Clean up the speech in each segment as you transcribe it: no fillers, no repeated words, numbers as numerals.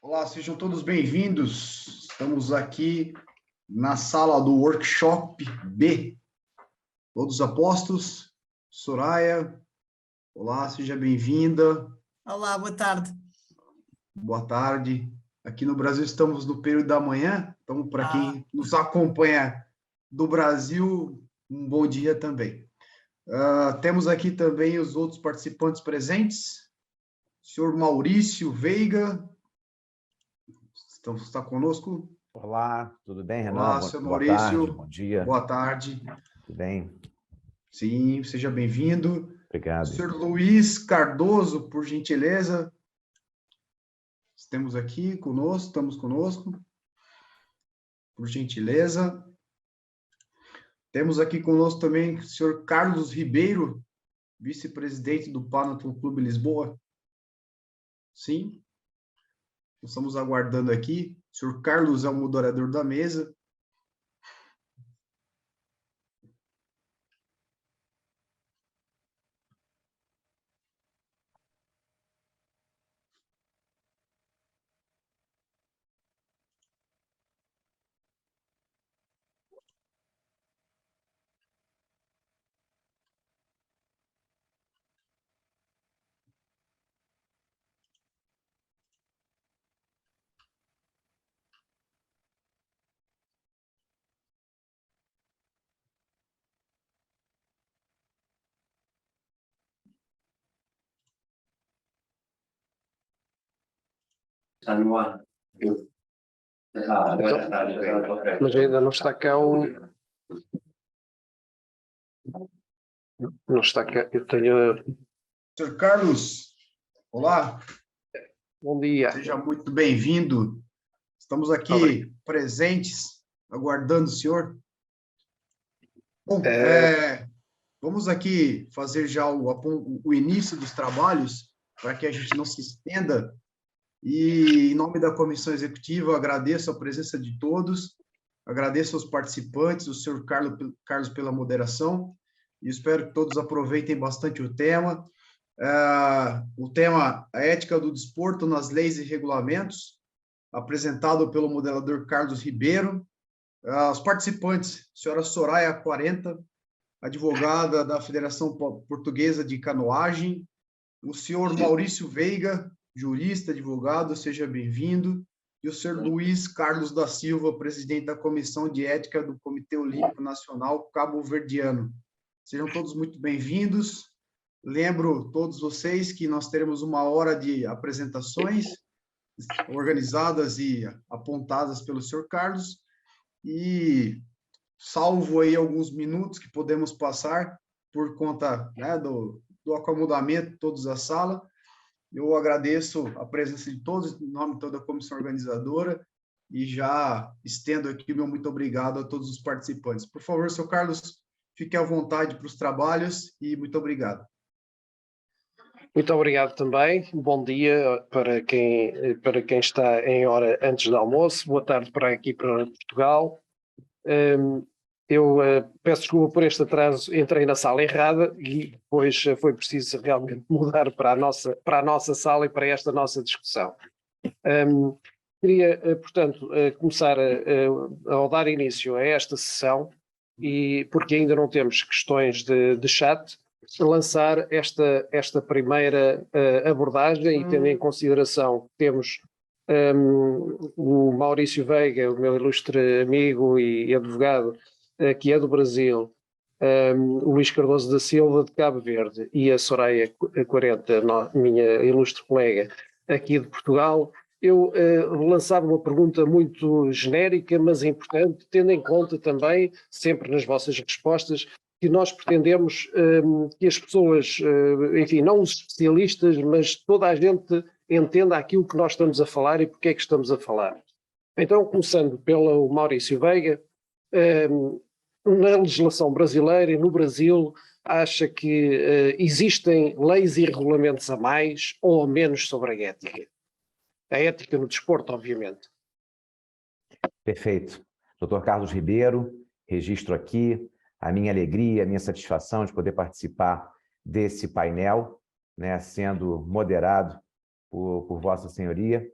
Olá, sejam todos bem-vindos. Estamos aqui na sala do workshop B. Todos apostos? Soraya, olá, seja bem-vinda. Olá, boa tarde. Boa tarde. Aqui no Brasil estamos no período da manhã, então para quem nos acompanha do Brasil, um bom dia também. Temos aqui também os outros participantes presentes. O senhor Maurício Veiga, está conosco? Olá, tudo bem, Renan? Olá, senhor Boa Maurício. tarde, bom dia. Boa tarde. Tudo bem? Sim, seja bem-vindo. Obrigado. Senhor Luiz Cardoso, por gentileza. Estamos conosco. Por gentileza. Temos aqui conosco também o senhor Carlos Ribeiro, vice-presidente do Panathon Clube Lisboa. Sim. Estamos aguardando aqui. O senhor Carlos é o moderador da mesa. Mas ainda não está cá o... Não está cá, eu tenho... Senhor Carlos, olá. Bom dia. Seja muito bem-vindo. Estamos aqui presentes, aguardando o senhor. Bom, vamos aqui fazer já o início dos trabalhos, para que a gente não se estenda. E, em nome da comissão executiva, agradeço a presença de todos, agradeço aos participantes, o senhor Carlos pela moderação, e espero que todos aproveitem bastante o tema. O tema, a ética do desporto nas leis e regulamentos, apresentado pelo modelador Carlos Ribeiro. Os participantes, senhora Soraya 40, advogada da Federação Portuguesa de Canoagem, o senhor Maurício Veiga, jurista, advogado, seja bem-vindo, e o senhor Luiz Carlos da Silva, presidente da Comissão de Ética do Comitê Olímpico Nacional Cabo-Verdiano. Sejam todos muito bem-vindos. Lembro todos vocês que nós teremos 1 hora de apresentações organizadas e apontadas pelo senhor Carlos, e salvo aí alguns minutos que podemos passar por conta, né, do acomodamento de todos da sala. Eu agradeço a presença de todos, em nome de toda a comissão organizadora, e já estendo aqui o meu muito obrigado a todos os participantes. Por favor, senhor Carlos, fique à vontade para os trabalhos e muito obrigado. Muito obrigado também. Bom dia para quem está em hora antes do almoço. Boa tarde para aqui para Portugal. Eu peço desculpa por este atraso, entrei na sala errada e depois foi preciso realmente mudar para a nossa sala e para esta nossa discussão. Queria, portanto, começar ao dar início a esta sessão, e porque ainda não temos questões de chat, lançar esta primeira abordagem, e tendo em consideração que temos o Maurício Veiga, o meu ilustre amigo e advogado, que é do Brasil, o Luís Cardoso da Silva, de Cabo Verde, e a Soraya 40, minha ilustre colega, aqui de Portugal. Eu lançava uma pergunta muito genérica, mas importante, tendo em conta também, sempre nas vossas respostas, que nós pretendemos que as pessoas, enfim, não os especialistas, mas toda a gente entenda aquilo que nós estamos a falar e porque é que estamos a falar. Então, começando pelo Maurício Veiga, na legislação brasileira e no Brasil, acha que existem leis e regulamentos a mais ou a menos sobre a ética? A ética no desporto, obviamente. Perfeito. Dr. Carlos Ribeiro, registro aqui a minha alegria, a minha satisfação de poder participar desse painel, né, sendo moderado por Vossa Senhoria.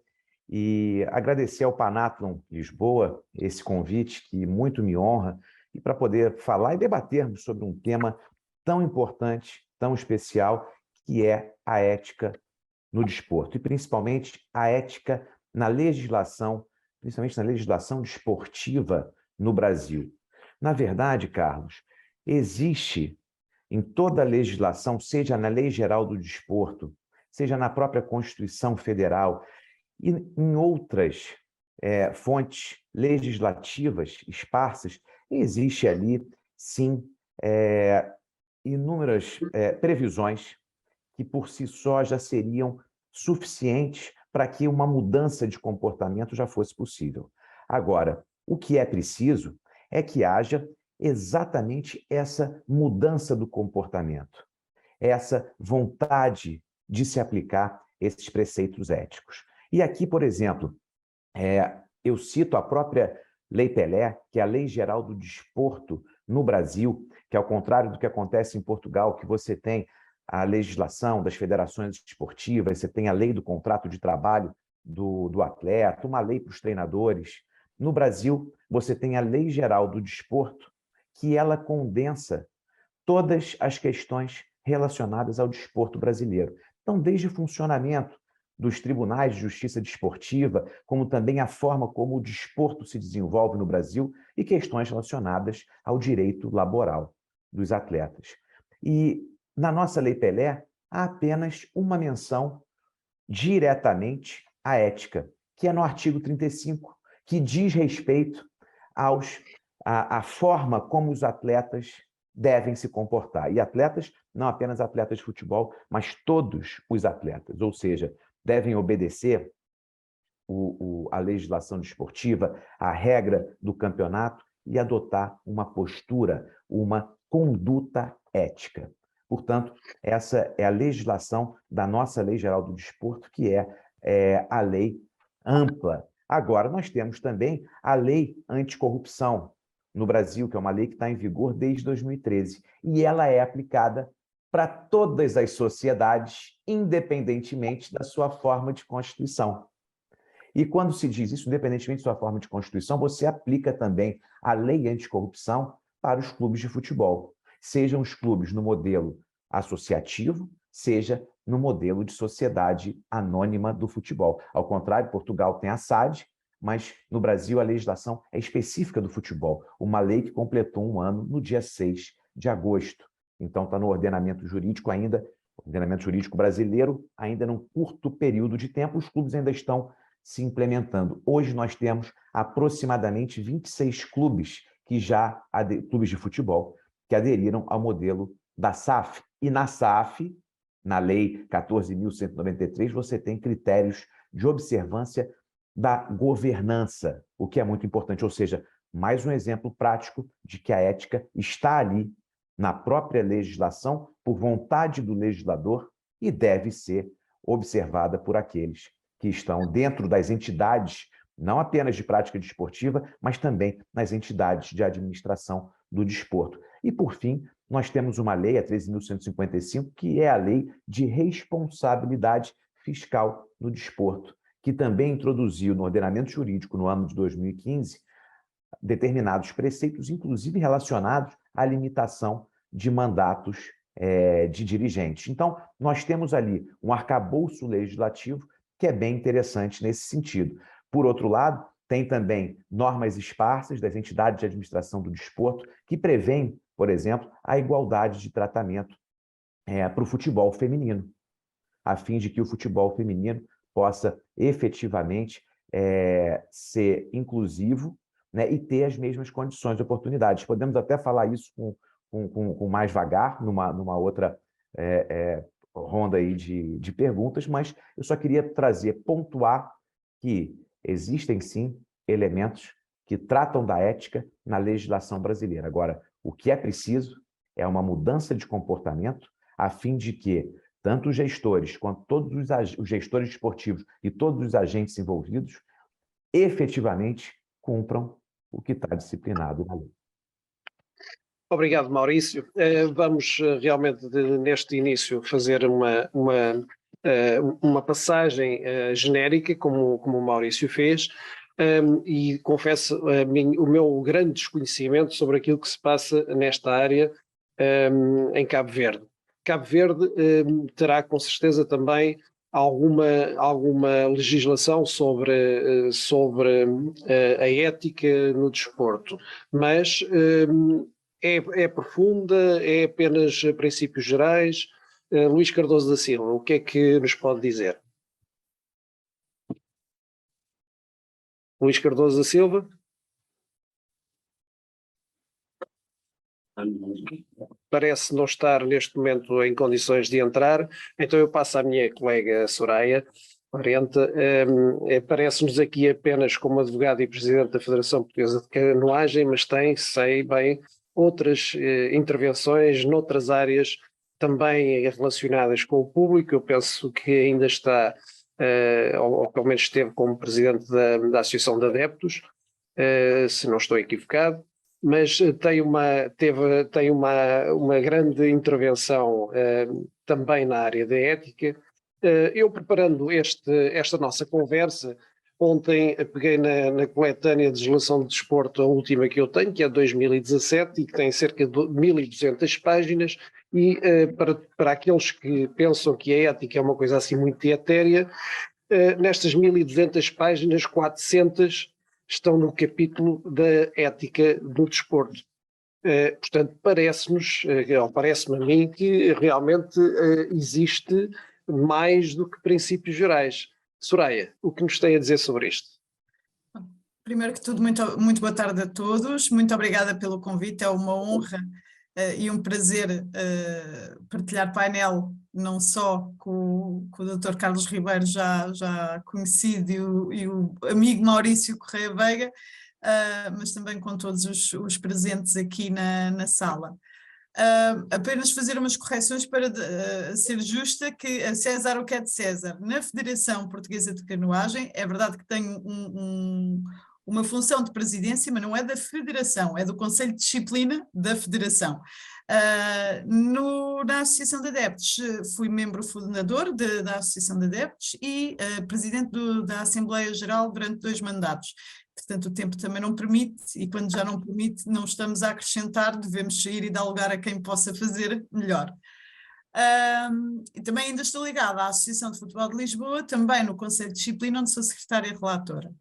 e agradecer ao Panathlon Lisboa esse convite que muito me honra, e para poder falar e debatermos sobre um tema tão importante, tão especial, que é a ética no desporto, e principalmente a ética na legislação, principalmente na legislação desportiva no Brasil. Na verdade, Carlos, existe em toda a legislação, seja na Lei Geral do Desporto, seja na própria Constituição Federal e em outras fontes legislativas esparsas, existe ali, sim, inúmeras previsões que por si só já seriam suficientes para que uma mudança de comportamento já fosse possível. Agora, o que é preciso é que haja exatamente essa mudança do comportamento, essa vontade de se aplicar esses preceitos éticos. E aqui, por exemplo, eu cito a própria Lei Pelé, que é a Lei Geral do Desporto no Brasil, que ao contrário do que acontece em Portugal, que você tem a legislação das federações esportivas, você tem a lei do contrato de trabalho do atleta, uma lei para os treinadores. No Brasil, você tem a Lei Geral do Desporto, que ela condensa todas as questões relacionadas ao desporto brasileiro. Então, desde o funcionamento dos tribunais de justiça desportiva, como também a forma como o desporto se desenvolve no Brasil e questões relacionadas ao direito laboral dos atletas. E na nossa Lei Pelé, há apenas uma menção diretamente à ética, que é no artigo 35, que diz respeito à forma como os atletas devem se comportar. E atletas, não apenas atletas de futebol, mas todos os atletas, ou seja, devem obedecer a legislação desportiva, a regra do campeonato e adotar uma postura, uma conduta ética. Portanto, essa é a legislação da nossa Lei Geral do Desporto, que é a lei ampla. Agora, nós temos também a Lei Anticorrupção no Brasil, que é uma lei que está em vigor desde 2013, e ela é aplicada para todas as sociedades, independentemente da sua forma de constituição. E quando se diz isso, independentemente da sua forma de constituição, você aplica também a lei anticorrupção para os clubes de futebol, sejam os clubes no modelo associativo, seja no modelo de sociedade anônima do futebol. Ao contrário, Portugal tem a SAD, mas no Brasil a legislação é específica do futebol, uma lei que completou um ano no dia 6 de agosto. Então está no ordenamento jurídico ainda, ordenamento jurídico brasileiro, ainda num curto período de tempo, os clubes ainda estão se implementando. Hoje nós temos aproximadamente 26 clubes clubes de futebol que aderiram ao modelo da SAF. E na SAF, na Lei 14.193, você tem critérios de observância da governança, o que é muito importante, ou seja, mais um exemplo prático de que a ética está ali na própria legislação, por vontade do legislador, e deve ser observada por aqueles que estão dentro das entidades, não apenas de prática desportiva, mas também nas entidades de administração do desporto. E, por fim, nós temos uma lei, a 13.155, que é a Lei de Responsabilidade Fiscal no Desporto, que também introduziu no ordenamento jurídico, no ano de 2015, determinados preceitos, inclusive relacionados à limitação de mandatos de dirigentes. Então, nós temos ali um arcabouço legislativo que é bem interessante nesse sentido. Por outro lado, tem também normas esparsas das entidades de administração do desporto que prevêem, por exemplo, a igualdade de tratamento para o futebol feminino, a fim de que o futebol feminino possa efetivamente ser inclusivo, né, e ter as mesmas condições de oportunidades. Podemos até falar isso com mais vagar, numa outra ronda aí de perguntas, mas eu só queria pontuar que existem, sim, elementos que tratam da ética na legislação brasileira. Agora, o que é preciso é uma mudança de comportamento a fim de que tanto os gestores quanto todos os gestores esportivos e todos os agentes envolvidos efetivamente cumpram o que está disciplinado na lei. Obrigado, Maurício. Vamos realmente, neste início, fazer uma uma passagem genérica, como o Maurício fez, e confesso o meu grande desconhecimento sobre aquilo que se passa nesta área em Cabo Verde. Cabo Verde terá com certeza também alguma legislação sobre a ética no desporto, mas é profunda, é apenas princípios gerais. Luís Cardoso da Silva, o que é que nos pode dizer? Luís Cardoso da Silva? Parece não estar neste momento em condições de entrar, então eu passo à minha colega Soraya Parenta. Parece-nos aqui apenas como advogado e presidente da Federação Portuguesa de Canoagem, mas tem, sei bem, outras intervenções noutras áreas também relacionadas com o público. Eu penso que ainda está, ou pelo menos esteve como presidente da Associação de Adeptos, se não estou equivocado, mas tem uma grande intervenção também na área da ética. Eu, preparando esta nossa conversa, ontem peguei na coletânea de legislação de desporto, a última que eu tenho, que é de 2017, e que tem cerca de 1200 páginas, e para aqueles que pensam que a ética é uma coisa assim muito etérea, nestas 1200 páginas, 400 estão no capítulo da ética do desporto. Portanto, parece-me a mim que realmente existe mais do que princípios gerais. Soraya, o que nos tem a dizer sobre isto? Primeiro que tudo, muito boa tarde a todos, muito obrigada pelo convite, é uma honra e um prazer partilhar painel, não só com o Dr. Carlos Ribeiro, já conhecido, e o amigo Maurício Correia Veiga, mas também com todos os presentes aqui na sala. Apenas fazer umas correções para ser justa, que a César o que é de César. Na Federação Portuguesa de Canoagem, é verdade que tenho uma função de presidência, mas não é da Federação, é do Conselho de Disciplina da Federação. Na Associação de Adeptos, fui membro fundador da Associação de Adeptos e presidente da Assembleia Geral durante 2 mandatos. Portanto, o tempo também não permite, e quando já não permite, não estamos a acrescentar, devemos sair e dar lugar a quem possa fazer melhor. E também ainda estou ligada à Associação de Futebol de Lisboa, também no Conselho de Disciplina, onde sou secretária relatora.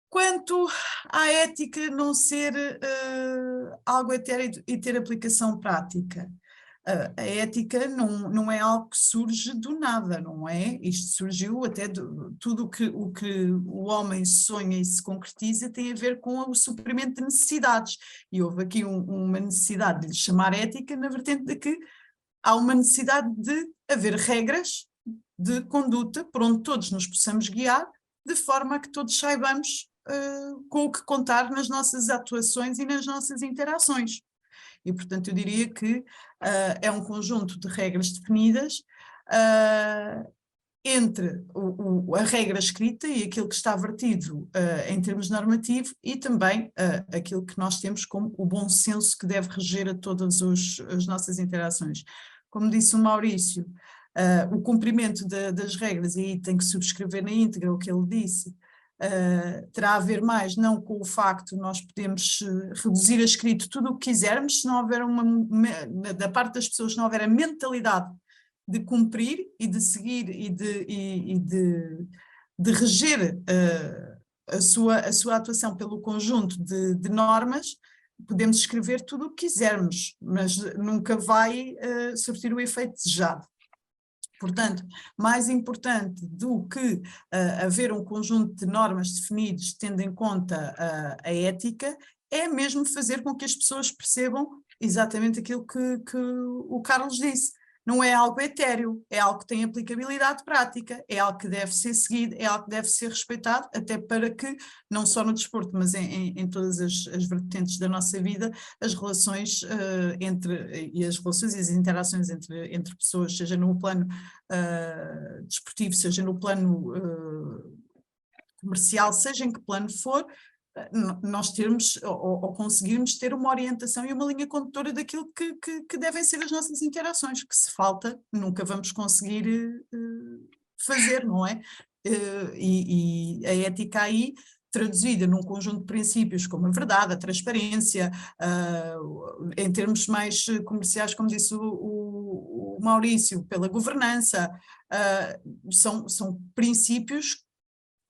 Quanto à ética não ser algo etéreo e ter aplicação prática, a ética não é algo que surge do nada, não é? Isto surgiu até tudo o que o homem sonha e se concretiza tem a ver com o suprimento de necessidades. E houve aqui uma necessidade de lhe chamar ética, na vertente de que há uma necessidade de haver regras de conduta por onde todos nos possamos guiar, de forma a que todos saibamos com o que contar nas nossas atuações e nas nossas interações. E, portanto, eu diria que é um conjunto de regras definidas entre a regra escrita e aquilo que está vertido em termos normativos e também aquilo que nós temos como o bom senso que deve reger a todas as nossas interações. Como disse o Maurício, o cumprimento das regras, e aí tem que subscrever na íntegra o que ele disse, terá a ver mais não com o facto de nós podemos reduzir a escrito tudo o que quisermos, se não houver da parte das pessoas, se não houver a mentalidade de cumprir e de seguir e de reger a sua atuação pelo conjunto de normas, podemos escrever tudo o que quisermos, mas nunca vai surtir o efeito desejado. Portanto, mais importante do que haver um conjunto de normas definidas tendo em conta a ética, é mesmo fazer com que as pessoas percebam exatamente aquilo que o Carlos disse. Não é algo etéreo, é algo que tem aplicabilidade prática, é algo que deve ser seguido, é algo que deve ser respeitado, até para que, não só no desporto, mas em todas as vertentes da nossa vida, as relações e as interações entre pessoas, seja no plano desportivo, seja no plano comercial, seja em que plano for, nós termos ou conseguirmos ter uma orientação e uma linha condutora daquilo que devem ser as nossas interações, que se falta, nunca vamos conseguir fazer, não é? E a ética aí, traduzida num conjunto de princípios como a verdade, a transparência, em termos mais comerciais, como disse o Maurício, pela governança, são princípios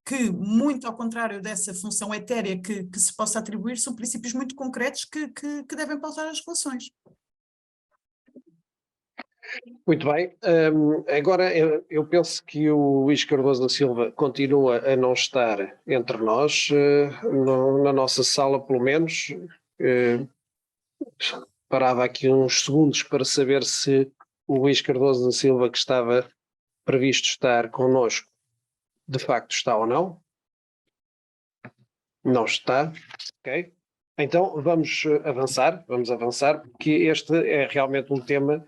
que, muito ao contrário dessa função etérea que se possa atribuir, são princípios muito concretos que devem pautar as relações. Muito bem. Agora, eu penso que o Luís Cardoso da Silva continua a não estar entre nós, na nossa sala, pelo menos. Parava aqui uns segundos para saber se o Luís Cardoso da Silva, que estava previsto estar connosco, de facto está ou não. Não está. Ok. Então vamos avançar, porque este é realmente um tema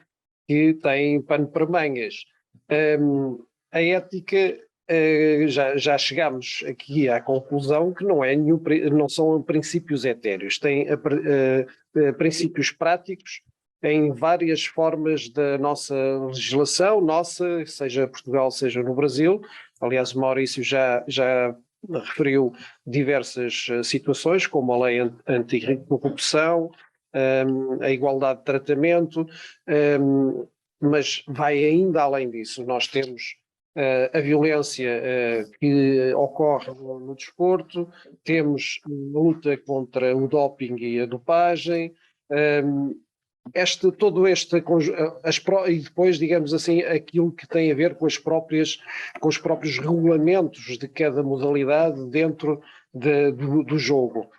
que tem pano para mangas. A ética, já chegámos aqui à conclusão que não são princípios etéreos, tem princípios práticos em várias formas da nossa legislação, seja Portugal, seja no Brasil. Aliás, o Maurício já referiu diversas situações, como a lei anticorrupção, a igualdade de tratamento, mas vai ainda além disso. Nós temos a violência que ocorre no desporto, temos a luta contra o doping e a dopagem, e depois, digamos assim, aquilo que tem a ver com os próprios regulamentos de cada modalidade dentro do jogo.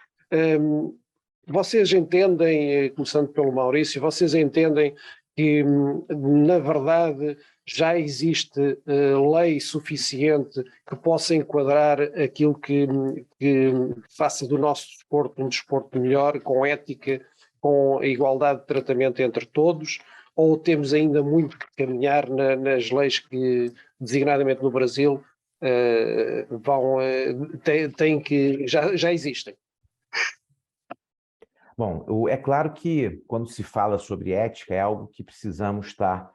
Vocês entendem, começando pelo Maurício, vocês entendem que, na verdade, já existe lei suficiente que possa enquadrar aquilo que faça do nosso desporto um desporto melhor, com ética, com a igualdade de tratamento entre todos, ou temos ainda muito que caminhar nas leis que, designadamente no Brasil, já existem? Bom, é claro que quando se fala sobre ética é algo que precisamos estar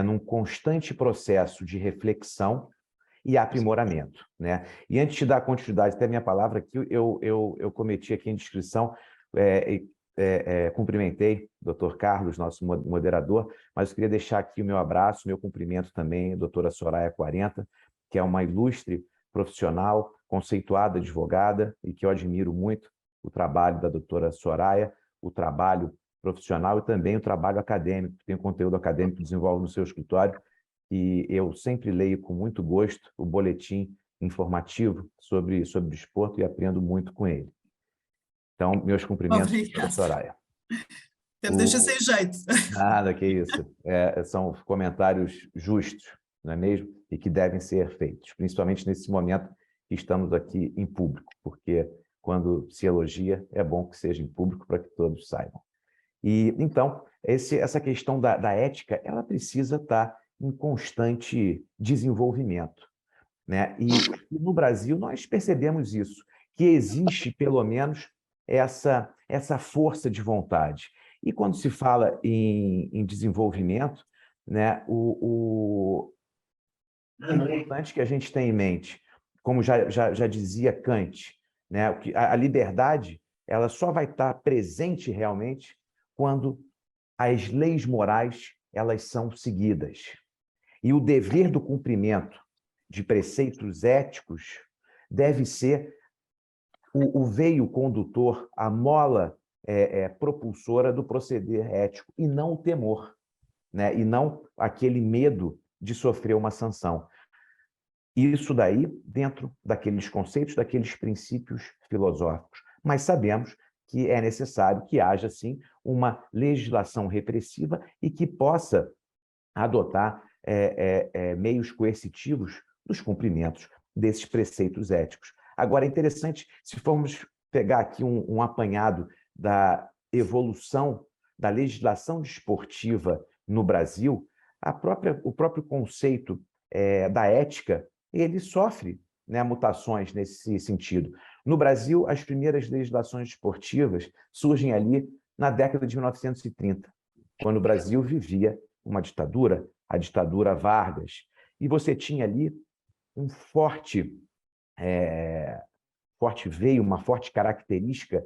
num constante processo de reflexão e aprimoramento, né? E antes de dar continuidade até a minha palavra aqui, eu cometi aqui a indiscrição, cumprimentei o Dr. Carlos, nosso moderador, mas eu queria deixar aqui o meu abraço, meu cumprimento também à doutora Soraya Quarenta, que é uma ilustre profissional, conceituada advogada, e que eu admiro muito o trabalho da doutora Soraya, o trabalho profissional e também o trabalho acadêmico, tem conteúdo acadêmico que desenvolve no seu escritório, e eu sempre leio com muito gosto o boletim informativo sobre desporto e aprendo muito com ele. Então, meus cumprimentos para a Soraya. Até me deixa sem jeito. Nada, que isso. São comentários justos, não é mesmo? E que devem ser feitos, principalmente nesse momento que estamos aqui em público, porque quando se elogia, é bom que seja em público para que todos saibam. E, então, essa questão da ética, ela precisa estar em constante desenvolvimento, né? E no Brasil nós percebemos isso, que existe, pelo menos, essa força de vontade. E quando se fala em desenvolvimento, né, o importante que a gente tem em mente, como já dizia Kant, né, a liberdade ela só vai estar presente realmente quando as leis morais elas são seguidas. E o dever do cumprimento de preceitos éticos deve ser o veio condutor, a mola propulsora do proceder ético, e não o temor, né? E não aquele medo de sofrer uma sanção. Isso daí dentro daqueles conceitos, daqueles princípios filosóficos. Mas sabemos que é necessário que haja, sim, uma legislação repressiva e que possa adotar meios coercitivos dos cumprimentos desses preceitos éticos. Agora, é interessante, se formos pegar aqui um apanhado da evolução da legislação desportiva no Brasil, o próprio conceito da ética, ele sofre, né, mutações nesse sentido. No Brasil, as primeiras legislações esportivas surgem ali na década de 1930, quando o Brasil vivia uma ditadura, a ditadura Vargas, e você tinha ali um forte veio, uma forte característica,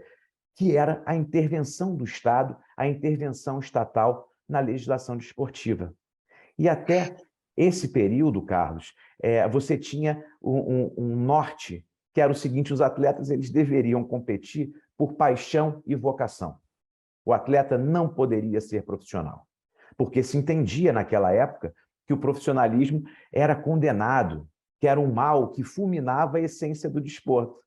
que era a intervenção do Estado, a intervenção estatal na legislação desportiva. E até esse período, Carlos, você tinha um norte, que era o seguinte: os atletas eles deveriam competir por paixão e vocação. O atleta não poderia ser profissional, porque se entendia naquela época que o profissionalismo era condenado, que era um mal que fulminava a essência do desporto.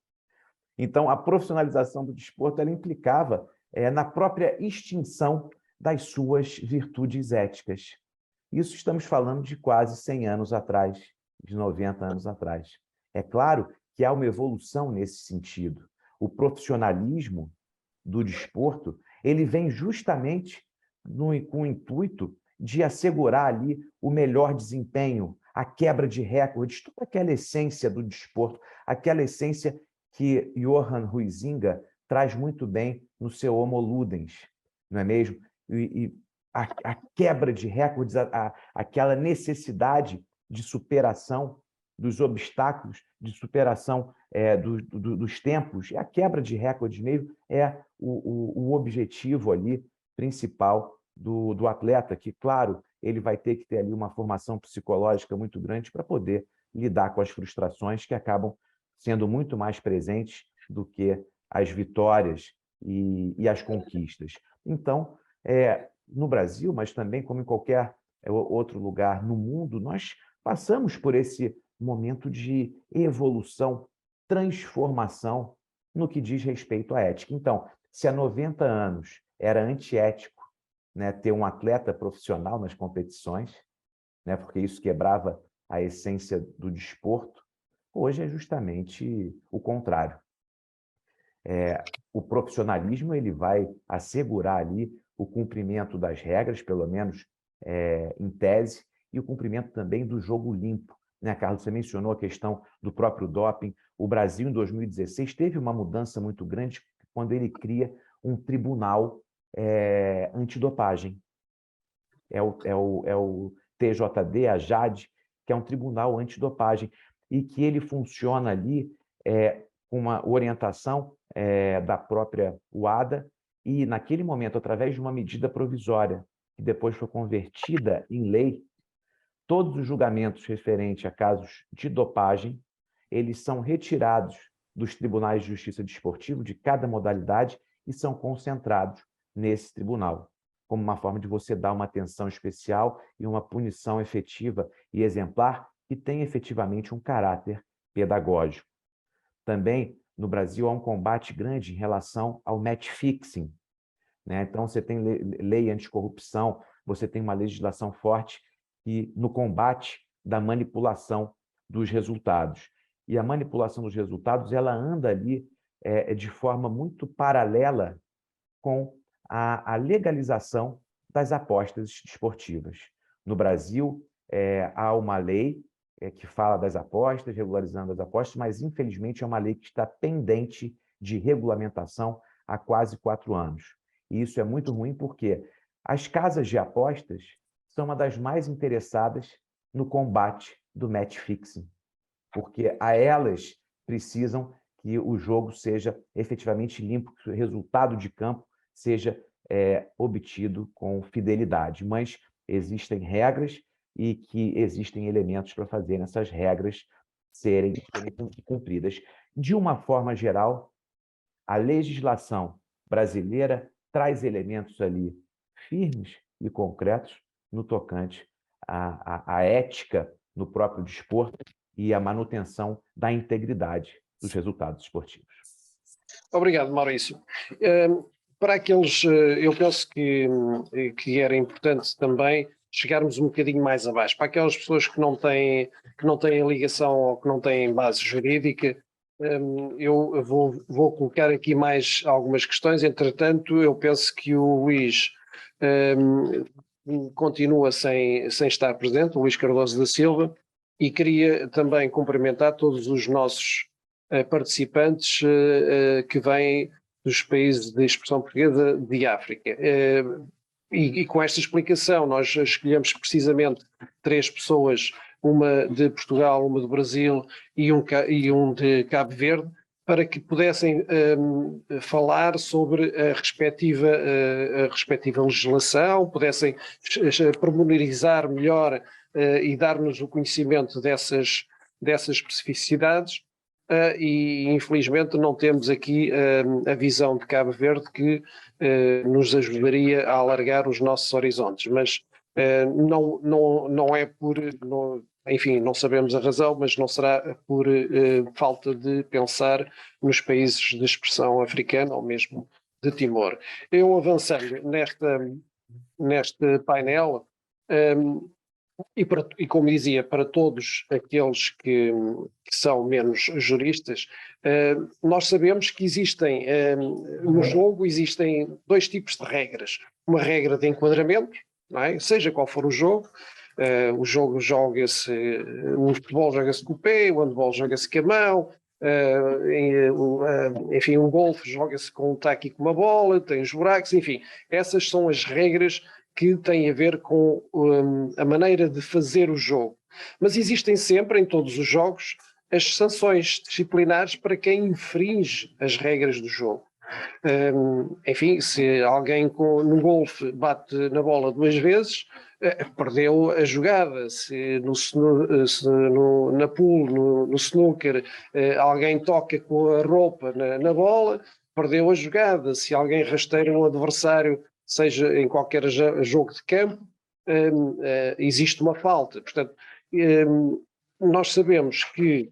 Então, a profissionalização do desporto ela implicava na própria extinção das suas virtudes éticas. Isso estamos falando de quase 100 anos atrás, de 90 anos atrás. É claro que há uma evolução nesse sentido. O profissionalismo do desporto ele vem justamente com o intuito de assegurar ali o melhor desempenho, a quebra de recordes, toda aquela essência do desporto, aquela essência que Johan Huizinga traz muito bem no seu Homo Ludens, não é mesmo? E a quebra de recordes, aquela necessidade de superação dos obstáculos, de superação dos tempos, e a quebra de recordes mesmo é o objetivo ali principal do atleta, que, claro, ele vai ter que ter ali uma formação psicológica muito grande para poder lidar com as frustrações que acabam sendo muito mais presentes do que as vitórias e as conquistas. Então, no Brasil, mas também como em qualquer outro lugar no mundo, nós passamos por esse momento de evolução, transformação no que diz respeito à ética. Então, se há 90 anos era antiético, né, ter um atleta profissional nas competições, né, porque isso quebrava a essência do desporto, hoje é justamente o contrário. O profissionalismo ele vai assegurar ali o cumprimento das regras, pelo menos em tese, e o cumprimento também do jogo limpo. Né, Carlos, você mencionou a questão do próprio doping. O Brasil, em 2016, teve uma mudança muito grande quando ele cria um tribunal antidopagem. É o TJD, a JAD, que é um tribunal antidopagem, e que ele funciona ali com uma orientação da própria UADA, e naquele momento, através de uma medida provisória, que depois foi convertida em lei, todos os julgamentos referentes a casos de dopagem, eles são retirados dos tribunais de justiça desportivo de cada modalidade e são concentrados nesse tribunal, como uma forma de você dar uma atenção especial e uma punição efetiva e exemplar que tem efetivamente um caráter pedagógico. Também, no Brasil, há um combate grande em relação ao match fixing, né? Então, você tem lei anticorrupção, você tem uma legislação forte e no combate da manipulação dos resultados. E a manipulação dos resultados ela anda ali de forma muito paralela com a legalização das apostas esportivas. No Brasil, há uma lei que fala das apostas, regularizando as apostas, mas, infelizmente, é uma lei que está pendente de regulamentação há quase 4 anos. E isso é muito ruim porque as casas de apostas são uma das mais interessadas no combate do match fixing, porque a elas precisam que o jogo seja efetivamente limpo, que o resultado de campo seja obtido com fidelidade. Mas existem regras e que existem elementos para fazer essas regras serem cumpridas. De uma forma geral, a legislação brasileira traz elementos ali firmes e concretos no tocante à ética no próprio desporto e à manutenção da integridade dos resultados esportivos. Obrigado, Maurício. Para aqueles, eu penso que era importante também chegarmos um bocadinho mais abaixo, para aquelas pessoas que não têm ligação ou que não têm base jurídica. Eu vou colocar aqui mais algumas questões. Entretanto, eu penso que o Luís continua sem estar presente, o Luís Cardoso da Silva, e queria também cumprimentar todos os nossos participantes que vêm dos países de expressão portuguesa de África. E com esta explicação nós escolhemos precisamente 3 pessoas, uma de Portugal, uma do Brasil e um de Cabo Verde, para que pudessem falar sobre a respectiva legislação, pudessem pormenorizar melhor e dar-nos o conhecimento dessas especificidades. E infelizmente não temos aqui a visão de Cabo Verde que nos ajudaria a alargar os nossos horizontes, mas não é por... Enfim, não sabemos a razão, mas não será por falta de pensar nos países de expressão africana ou mesmo de Timor. Eu avançando neste painel, e como dizia, para todos aqueles que são menos juristas, nós sabemos que existem, no jogo existem 2 tipos de regras. Uma regra de enquadramento, não é? Seja qual for o jogo joga-se, o futebol joga-se com o pé, o handball joga-se com a mão, enfim, o golfe joga-se com um taco e com uma bola, tem os buracos, enfim, essas são as regras que têm a ver com a maneira de fazer o jogo. Mas existem sempre, em todos os jogos, as sanções disciplinares para quem infringe as regras do jogo. Enfim, se alguém no golfe bate na bola 2 vezes, perdeu a jogada. Se na pool, no snooker, alguém toca com a roupa na bola, perdeu a jogada. Se alguém rasteira um adversário, seja em qualquer jogo de campo, existe uma falta. Portanto, nós sabemos que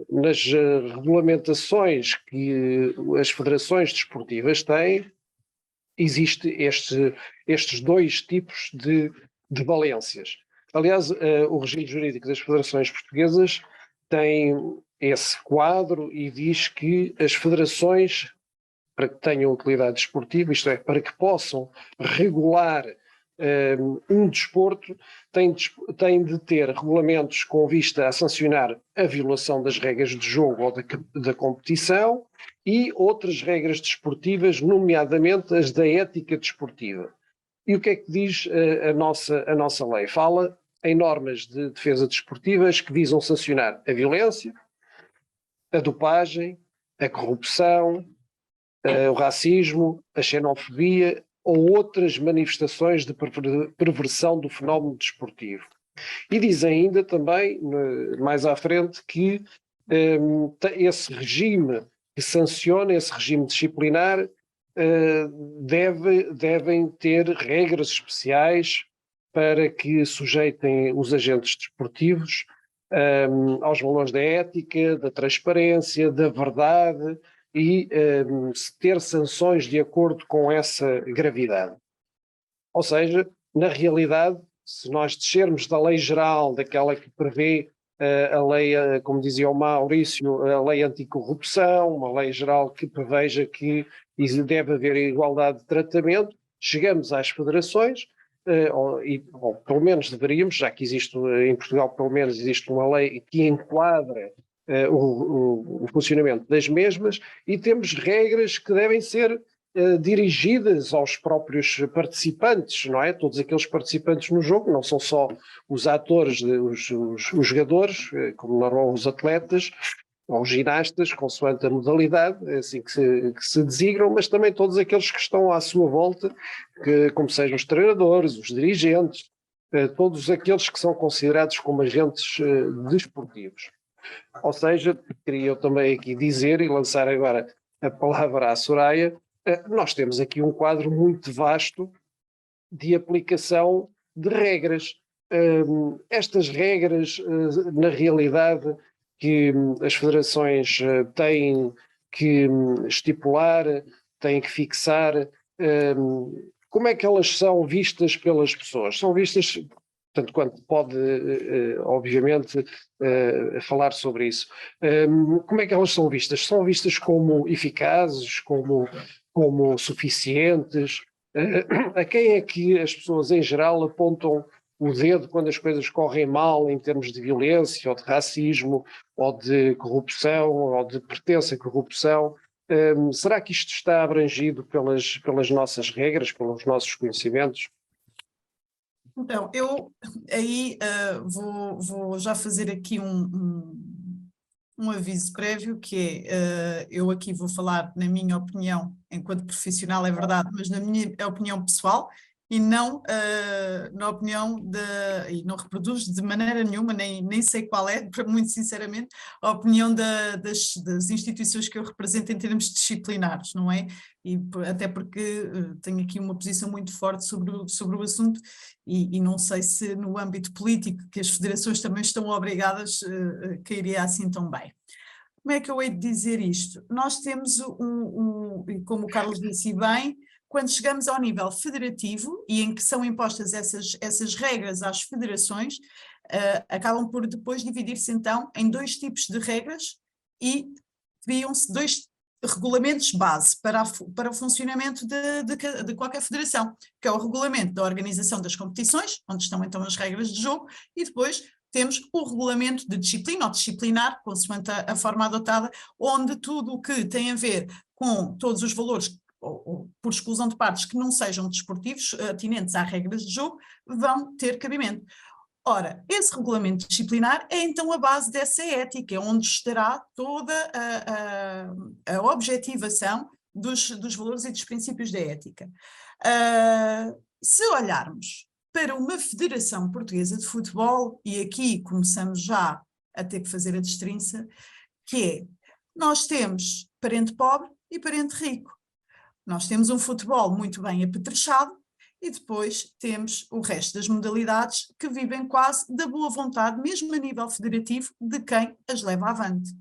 nas regulamentações que as federações desportivas têm, existe estes 2 tipos de valências. Aliás, o regime jurídico das federações portuguesas tem esse quadro e diz que as federações, para que tenham utilidade desportiva, isto é, para que possam regular um desporto, tem de ter regulamentos com vista a sancionar a violação das regras de jogo ou da competição e outras regras desportivas, nomeadamente as da ética desportiva. E o que é que diz a nossa lei? Fala em normas de defesa desportivas que visam sancionar a violência, a dopagem, a corrupção, o racismo, a xenofobia ou outras manifestações de perversão do fenómeno desportivo. E diz ainda também, mais à frente, que esse regime que sanciona, esse regime disciplinar, devem ter regras especiais para que sujeitem os agentes desportivos aos valores da ética, da transparência, da verdade, e ter sanções de acordo com essa gravidade. Ou seja, na realidade, se nós descermos da lei geral, daquela que prevê a lei, como dizia o Maurício, a lei anticorrupção, uma lei geral que preveja que deve haver igualdade de tratamento, chegamos às federações, ou pelo menos deveríamos, já que existe em Portugal, pelo menos existe uma lei que enquadra o funcionamento das mesmas, e temos regras que devem ser dirigidas aos próprios participantes, não é? Todos aqueles participantes no jogo, não são só os atores, os jogadores, como normalmente os atletas, ou os ginastas, consoante a modalidade, assim que se designam, mas também todos aqueles que estão à sua volta, como sejam os treinadores, os dirigentes, todos aqueles que são considerados como agentes desportivos. Ou seja, queria eu também aqui dizer e lançar agora a palavra à Soraya, nós temos aqui um quadro muito vasto de aplicação de regras. Estas regras, na realidade, que as federações têm que estipular, têm que fixar, como é que elas são vistas pelas pessoas? São vistas... tanto quanto pode, obviamente, falar sobre isso. Como é que elas são vistas? São vistas como eficazes, como suficientes? A quem é que as pessoas, em geral, apontam o dedo quando as coisas correm mal em termos de violência, ou de racismo, ou de corrupção, ou de pertença à corrupção. Será que isto está abrangido pelas nossas regras, pelos nossos conhecimentos? Então, eu aí vou já fazer aqui um aviso prévio, que é, eu aqui vou falar na minha opinião, enquanto profissional, é verdade, mas na minha opinião pessoal, e não na opinião e não reproduzo de maneira nenhuma, nem sei qual é, muito sinceramente, a opinião das instituições que eu represento em termos disciplinares, não é? E até porque tenho aqui uma posição muito forte sobre o assunto e não sei se no âmbito político, que as federações também estão obrigadas, cairia assim tão bem. Como é que eu hei de dizer isto? Nós temos como o Carlos disse bem, quando chegamos ao nível federativo e em que são impostas essas regras às federações, acabam por depois dividir-se então em 2 tipos de regras e criam-se 2 regulamentos base para o funcionamento de qualquer federação, que é o regulamento da organização das competições, onde estão então as regras de jogo, e depois temos o regulamento de disciplina ou disciplinar, consoante a forma adotada, onde tudo o que tem a ver com todos os valores, ou por exclusão de partes que não sejam desportivos, atinentes às regras de jogo, vão ter cabimento. Ora, esse regulamento disciplinar é então a base dessa ética, onde estará toda a objetivação dos valores e dos princípios da ética. Se olharmos para uma Federação Portuguesa de Futebol, e aqui começamos já a ter que fazer a destrinça, que é, nós temos parente pobre e parente rico. Nós temos um futebol muito bem apetrechado e depois temos o resto das modalidades que vivem quase da boa vontade, mesmo a nível federativo, de quem as leva avante.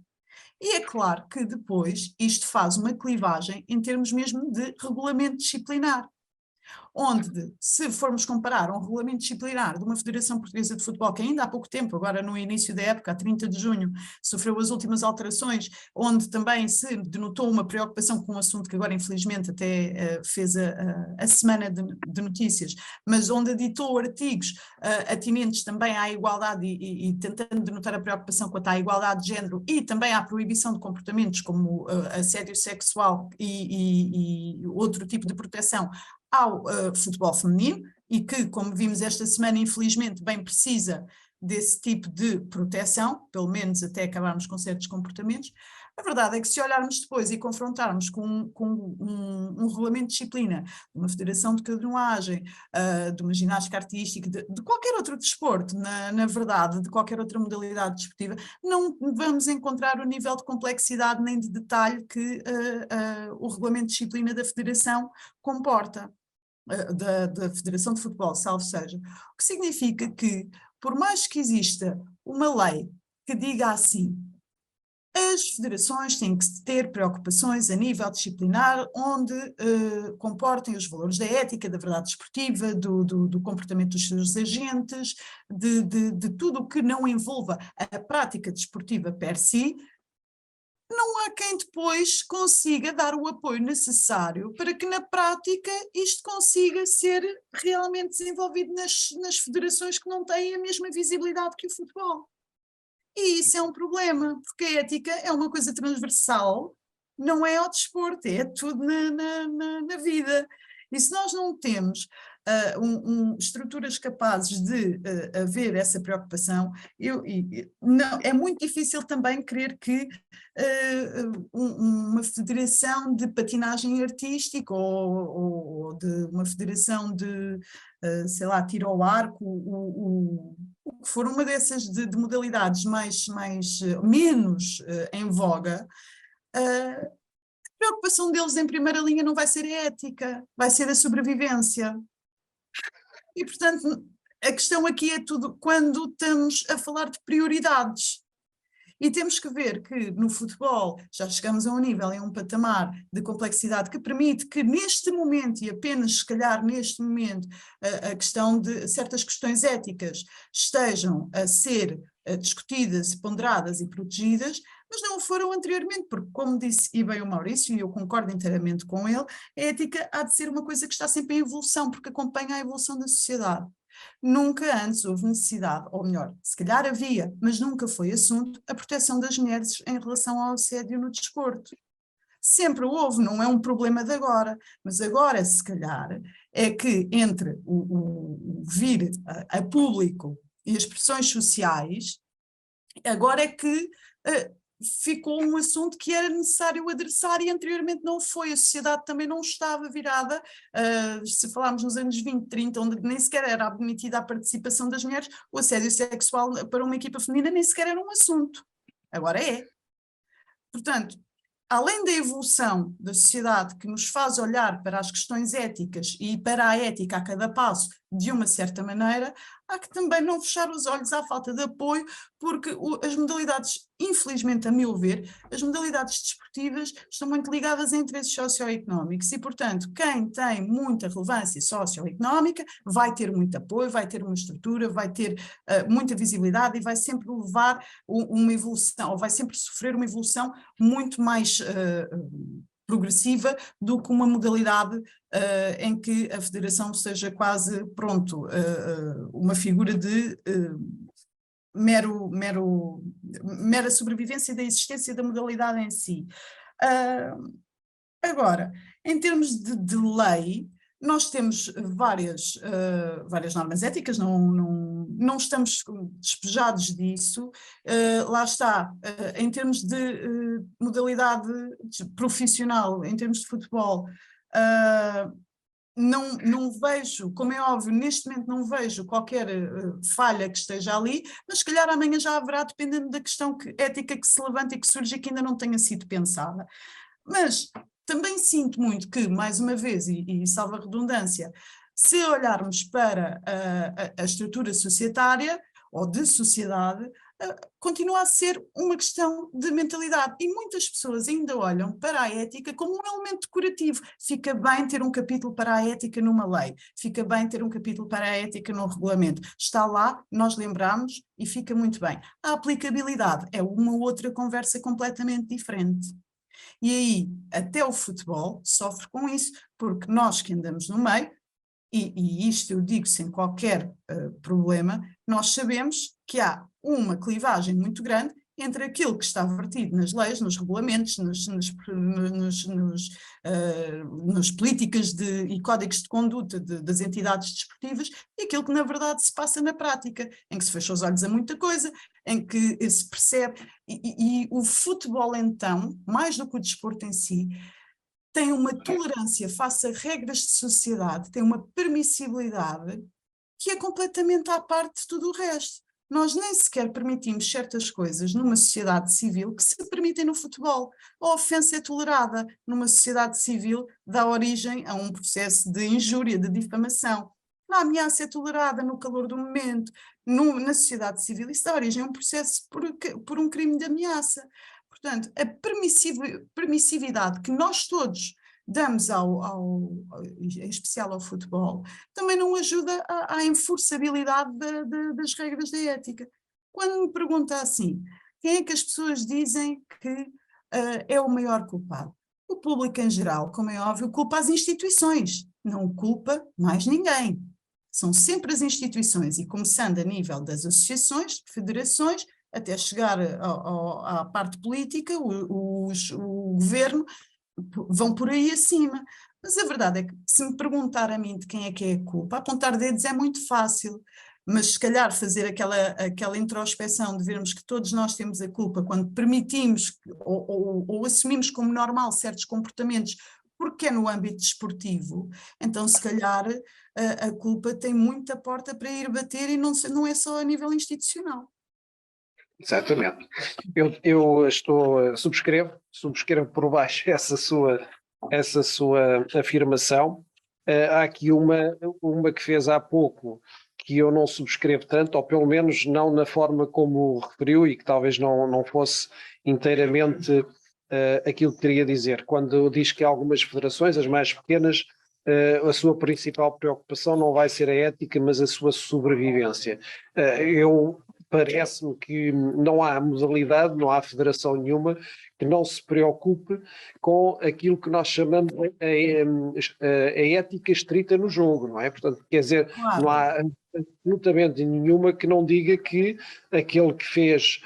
E é claro que depois isto faz uma clivagem em termos mesmo de regulamento disciplinar, onde, se formos comparar um regulamento disciplinar de uma Federação Portuguesa de Futebol, que ainda há pouco tempo, agora no início da época, a 30 de junho, sofreu as últimas alterações, onde também se denotou uma preocupação com um assunto que agora infelizmente até fez a semana de notícias, mas onde editou artigos atinentes também à igualdade e tentando denotar a preocupação quanto à igualdade de género e também à proibição de comportamentos como assédio sexual e outro tipo de proteção ao futebol feminino, e que, como vimos esta semana, infelizmente bem precisa desse tipo de proteção, pelo menos até acabarmos com certos comportamentos. A verdade é que, se olharmos depois e confrontarmos com um regulamento de disciplina de uma federação de canoagem, de uma ginástica artística, de qualquer outro desporto, na verdade, de qualquer outra modalidade desportiva, não vamos encontrar o nível de complexidade nem de detalhe que o regulamento de disciplina da federação comporta. Da Federação de Futebol, salvo seja, o que significa que, por mais que exista uma lei que diga assim, as federações têm que ter preocupações a nível disciplinar, onde comportem os valores da ética, da verdade desportiva, do comportamento dos seus agentes, de tudo o que não envolva a prática desportiva per si. Não há quem depois consiga dar o apoio necessário para que na prática isto consiga ser realmente desenvolvido nas federações que não têm a mesma visibilidade que o futebol. E isso é um problema, porque a ética é uma coisa transversal, não é ao desporto, é tudo na vida. E se nós não temos estruturas capazes de haver essa preocupação, não, é muito difícil também crer que uma federação de patinagem artística ou de uma federação de, sei lá, tiro ao arco, o que for uma dessas de modalidades menos em voga, a preocupação deles em primeira linha não vai ser a ética, vai ser a sobrevivência. E, portanto, a questão aqui é tudo quando estamos a falar de prioridades. E temos que ver que no futebol já chegamos a um nível, a um patamar de complexidade que permite que neste momento, e apenas se calhar neste momento, a questão de certas questões éticas estejam a ser discutidas, ponderadas e protegidas, mas não o foram anteriormente, porque, como disse e bem o Maurício, e eu concordo inteiramente com ele, a ética há de ser uma coisa que está sempre em evolução, porque acompanha a evolução da sociedade. Nunca antes houve necessidade, ou melhor, se calhar havia, mas nunca foi assunto, a proteção das mulheres em relação ao assédio no desporto. Sempre houve, não é um problema de agora, mas agora, se calhar, é que entre o vir a público e as pressões sociais, agora é que ficou um assunto que era necessário adressar e anteriormente não foi. A sociedade também não estava virada, se falarmos nos anos 20, 30, onde nem sequer era admitida a participação das mulheres, o assédio sexual para uma equipa feminina nem sequer era um assunto. Agora é. Portanto, além da evolução da sociedade que nos faz olhar para as questões éticas e para a ética a cada passo de uma certa maneira, há que também não fechar os olhos à falta de apoio, porque as modalidades, infelizmente a meu ver, as modalidades desportivas estão muito ligadas a interesses socioeconómicos e, portanto, quem tem muita relevância socioeconómica vai ter muito apoio, vai ter uma estrutura, vai ter muita visibilidade e vai sempre levar uma evolução, ou vai sempre sofrer uma evolução muito mais progressiva do que uma modalidade em que a federação seja quase, pronto, uma figura de mera sobrevivência da existência da modalidade em si. Agora, em termos de lei, nós temos várias normas éticas, não estamos despejados disso. Lá está, em termos de modalidade profissional, em termos de futebol, não vejo, como é óbvio, neste momento não vejo qualquer falha que esteja ali, mas se calhar amanhã já haverá, dependendo da questão ética que se levanta e que surge e que ainda não tenha sido pensada. Mas também sinto muito que, mais uma vez, e salvo a redundância, se olharmos para a estrutura societária ou de sociedade, continua a ser uma questão de mentalidade e muitas pessoas ainda olham para a ética como um elemento decorativo. Fica bem ter um capítulo para a ética numa lei, fica bem ter um capítulo para a ética num regulamento. Está lá, nós lembramos e fica muito bem. A aplicabilidade é uma outra conversa completamente diferente. E aí, até o futebol sofre com isso, porque nós que andamos no meio, e isto eu digo sem qualquer problema, nós sabemos que há uma clivagem muito grande entre aquilo que está vertido nas leis, nos regulamentos, nas políticas e códigos de conduta das entidades desportivas e aquilo que na verdade se passa na prática, em que se fecha os olhos a muita coisa, em que se percebe, e o futebol então, mais do que o desporto em si, tem uma tolerância face a regras de sociedade, tem uma permissibilidade que é completamente à parte de tudo o resto. Nós nem sequer permitimos certas coisas numa sociedade civil que se permitem no futebol. A ofensa é tolerada numa sociedade civil, dá origem a um processo de injúria, de difamação. A ameaça é tolerada no calor do momento. Na sociedade civil isso dá origem a um processo por um crime de ameaça. Portanto, a permissividade que nós todos damos em especial ao futebol, também não ajuda à enforçabilidade das regras da ética. Quando me pergunta assim, quem é que as pessoas dizem que é o maior culpado? O público em geral, como é óbvio, culpa as instituições, não culpa mais ninguém. São sempre as instituições, e começando a nível das associações, federações, até chegar à parte política, o governo, vão por aí acima. Mas a verdade é que, se me perguntar a mim de quem é que é a culpa, apontar dedos é muito fácil, mas se calhar fazer aquela introspeção de vermos que todos nós temos a culpa quando permitimos ou assumimos como normal certos comportamentos, porque é no âmbito desportivo, então se calhar a culpa tem muita porta para ir bater e não é só a nível institucional. Exatamente. Eu subscrevo por baixo essa sua afirmação. Há aqui uma que fez há pouco que eu não subscrevo tanto, ou pelo menos não na forma como referiu e que talvez não fosse inteiramente aquilo que queria dizer. Quando diz que algumas federações, as mais pequenas, a sua principal preocupação não vai ser a ética, mas a sua sobrevivência. Eu parece-me que não há modalidade, não há federação nenhuma que não se preocupe com aquilo que nós chamamos a ética estrita no jogo, não é? Portanto, quer dizer, Claro. não há absolutamente nenhuma que não diga que aquele que fez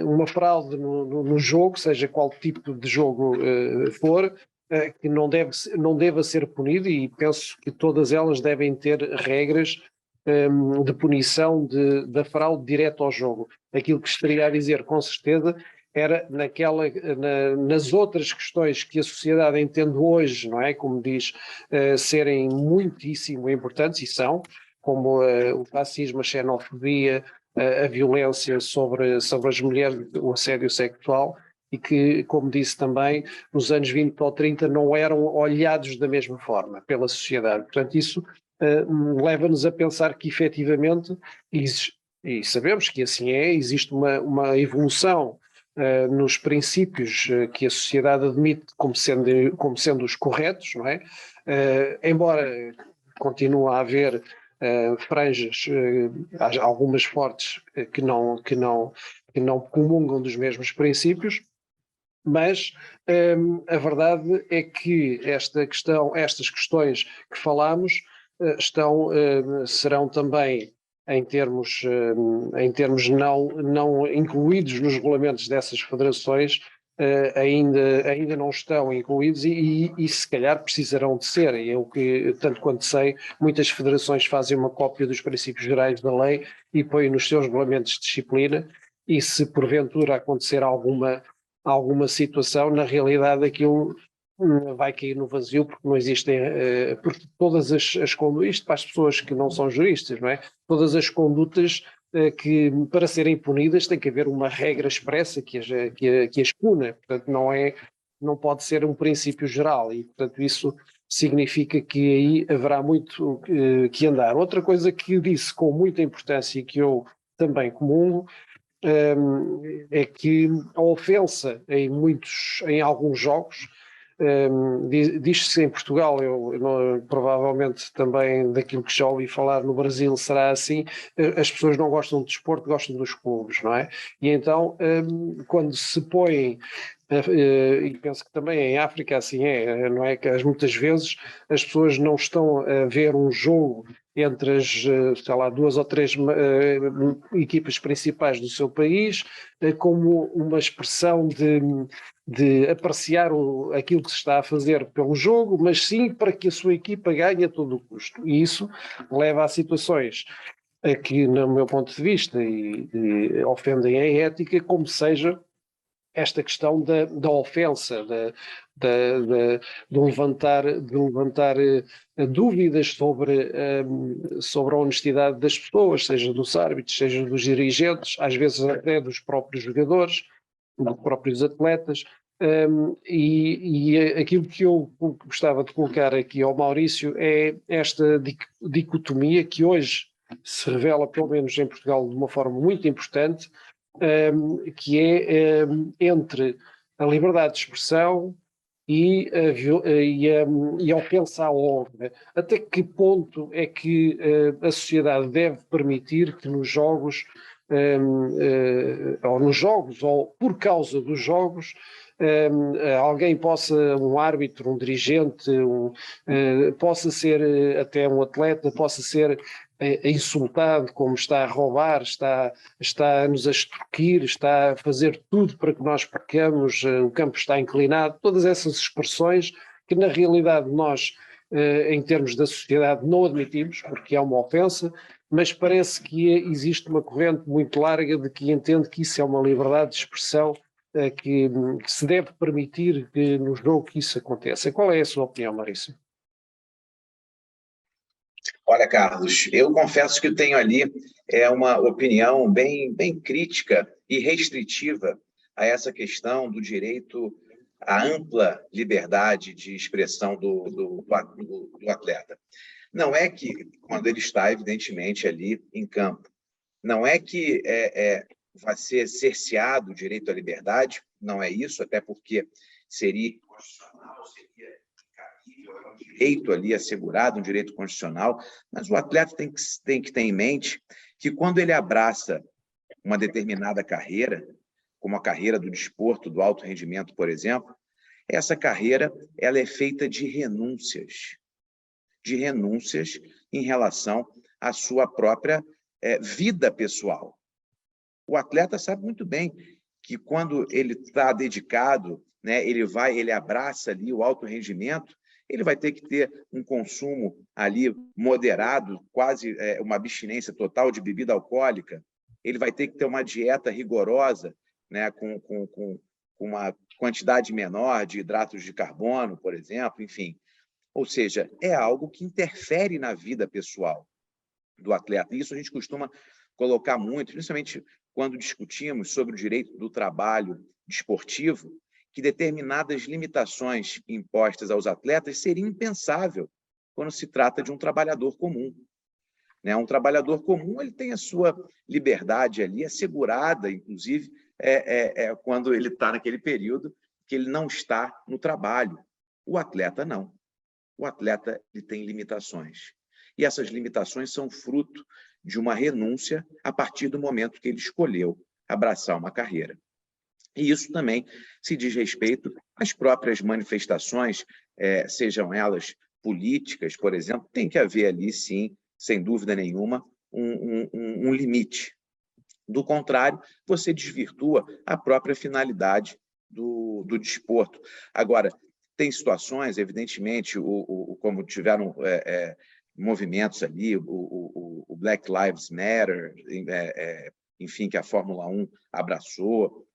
uma fraude no jogo, seja qual tipo de jogo for, que não deva ser punido, e penso que todas elas devem ter regras de punição da fraude direta ao jogo. Aquilo que estaria a dizer, com certeza, era nas outras questões que a sociedade entende hoje, não é? Como diz, serem muitíssimo importantes, e são, como o racismo, a xenofobia, a violência sobre as mulheres, o assédio sexual, e que, como disse também, nos anos 20 ou 30 não eram olhados da mesma forma pela sociedade. Portanto, isso leva-nos a pensar que efetivamente, e sabemos que assim é, existe uma evolução nos princípios que a sociedade admite como sendo os corretos, não é? Embora continue a haver franjas, algumas fortes, que não comungam dos mesmos princípios, mas a verdade é que estas questões que falamos serão também, em termos não incluídos nos regulamentos dessas federações, ainda não estão incluídos e se calhar precisarão de ser. Eu que, tanto quanto sei, muitas federações fazem uma cópia dos princípios gerais da lei e põem nos seus regulamentos de disciplina, e se porventura acontecer alguma situação, na realidade aquilo vai cair no vazio, porque não existem, porque todas as condutas, isto para as pessoas que não são juristas, não é? Todas as condutas que, para serem punidas, tem que haver uma regra expressa que as puna, portanto não pode ser um princípio geral, e portanto isso significa que aí haverá muito que andar. Outra coisa que disse com muita importância e que eu também comungo, é que a ofensa em alguns jogos, diz-se em Portugal, provavelmente também daquilo que já ouvi falar no Brasil será assim, as pessoas não gostam de desporto, gostam dos clubes, não é? E então, quando se põem, e penso que também em África assim não é? Que muitas vezes as pessoas não estão a ver um jogo entre as, sei lá, 2 ou 3 equipas principais do seu país, como uma expressão de apreciar aquilo que se está a fazer pelo jogo, mas sim para que a sua equipa ganhe a todo o custo. E isso leva a situações que, no meu ponto de vista, e ofendem a ética, como seja esta questão da ofensa, de levantar dúvidas sobre a honestidade das pessoas, seja dos árbitros, seja dos dirigentes, às vezes até dos próprios jogadores, dos próprios atletas. E aquilo que eu gostava de colocar aqui ao Maurício é esta dicotomia que hoje se revela, pelo menos em Portugal, de uma forma muito importante, que é entre a liberdade de expressão e a ofensa à honra. Até que ponto é que a sociedade deve permitir que nos jogos, ou por causa dos jogos, alguém um árbitro, um dirigente, possa ser até um atleta, possa ser insultado, como está a roubar, está a nos extorquir, está a fazer tudo para que nós percamos, o campo está inclinado, todas essas expressões que na realidade nós, em termos da sociedade, não admitimos, porque é uma ofensa, mas parece que existe uma corrente muito larga de que entende que isso é uma liberdade de expressão que se deve permitir que no jogo que isso aconteça. Qual é a sua opinião, Maurício? Olha, Carlos, eu confesso que tenho ali uma opinião bem crítica e restritiva a essa questão do direito à ampla liberdade de expressão do atleta. Não é que, quando ele está, evidentemente, ali em campo, não é que vai ser cerceado o direito à liberdade, não é isso, até porque seria constitucional, seria incabível, é um direito ali assegurado, um direito constitucional, mas o atleta tem que ter em mente que quando ele abraça uma determinada carreira, como a carreira do desporto, do alto rendimento, por exemplo, essa carreira ela é feita de renúncias em relação à sua própria vida pessoal. O atleta sabe muito bem que quando ele está dedicado, né, ele abraça ali o alto rendimento, ele vai ter que ter um consumo ali moderado, quase uma abstinência total de bebida alcoólica, ele vai ter que ter uma dieta rigorosa, né, com uma quantidade menor de hidratos de carbono, por exemplo, enfim. Ou seja, é algo que interfere na vida pessoal do atleta. E isso a gente costuma colocar muito, principalmente quando discutimos sobre o direito do trabalho desportivo, que determinadas limitações impostas aos atletas seria impensável quando se trata de um trabalhador comum. Né? Um trabalhador comum ele tem a sua liberdade ali assegurada, inclusive, quando ele está naquele período que ele não está no trabalho. O atleta não. O atleta ele tem limitações. E essas limitações são fruto de uma renúncia a partir do momento que ele escolheu abraçar uma carreira. E isso também se diz respeito às próprias manifestações, sejam elas políticas, por exemplo, tem que haver ali, sim, sem dúvida nenhuma, um limite. Do contrário, você desvirtua a própria finalidade do desporto. Agora, tem situações, evidentemente, como tiveram movimentos ali, o Black Lives Matter, enfim, que a Fórmula 1 abraçou,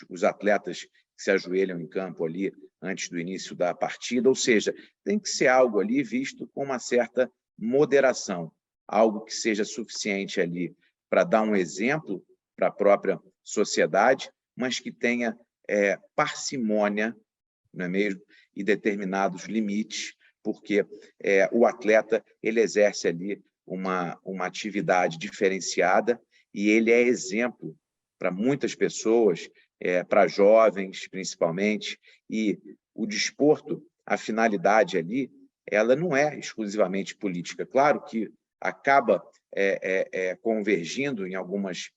os atletas que se ajoelham em campo ali antes do início da partida, ou seja, tem que ser algo ali visto com uma certa moderação, algo que seja suficiente ali para dar um exemplo para a própria sociedade, mas que tenha parcimônia, não é mesmo? E determinados limites, porque o atleta ele exerce ali uma atividade diferenciada e ele é exemplo para muitas pessoas, para jovens principalmente, e o desporto, a finalidade ali, ela não é exclusivamente política. Claro que acaba convergindo em algumas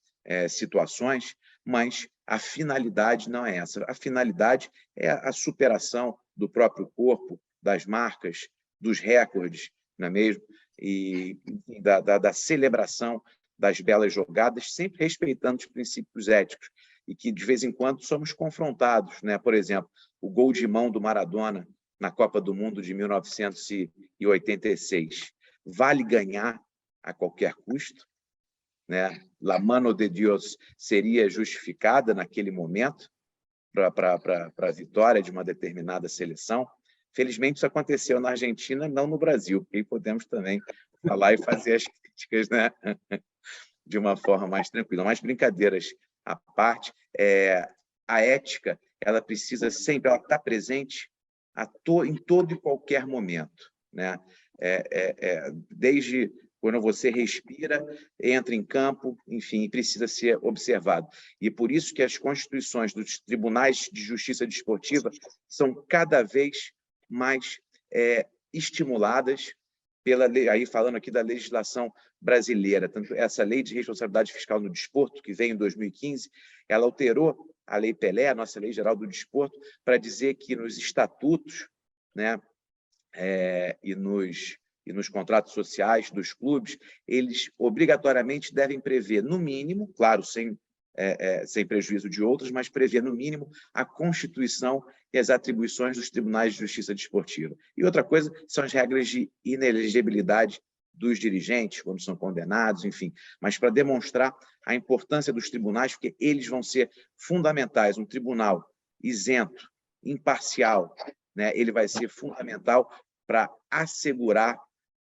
situações, mas a finalidade não é essa. A finalidade é a superação do próprio corpo, das marcas, dos recordes, não é mesmo? E da celebração das belas jogadas, sempre respeitando os princípios éticos, e que, de vez em quando, somos confrontados. Né? Por exemplo, o gol de mão do Maradona na Copa do Mundo de 1986. Vale ganhar a qualquer custo? Né? La mano de Deus seria justificada naquele momento para a vitória de uma determinada seleção? Felizmente, isso aconteceu na Argentina, não no Brasil, porque aí podemos também falar e fazer as críticas, né? De uma forma mais tranquila. Mas, brincadeiras à parte, a ética ela precisa sempre estar presente em todo e qualquer momento. Né? Desde quando você respira, entra em campo, enfim, precisa ser observado. E por isso que as constituições dos tribunais de justiça desportiva são cada vez mais estimuladas pela lei, aí falando aqui da legislação brasileira, tanto essa lei de responsabilidade fiscal no desporto, que veio em 2015, ela alterou a Lei Pelé, a nossa Lei Geral do Desporto, para dizer que nos estatutos, né, e nos contratos sociais dos clubes, eles obrigatoriamente devem prever, no mínimo, claro, sem prejuízo de outros, mas prever, no mínimo, a constituição e as atribuições dos tribunais de justiça desportiva. E outra coisa são as regras de inelegibilidade dos dirigentes, quando são condenados, enfim, mas para demonstrar a importância dos tribunais, porque eles vão ser fundamentais. Um tribunal isento, imparcial, né, ele vai ser fundamental para assegurar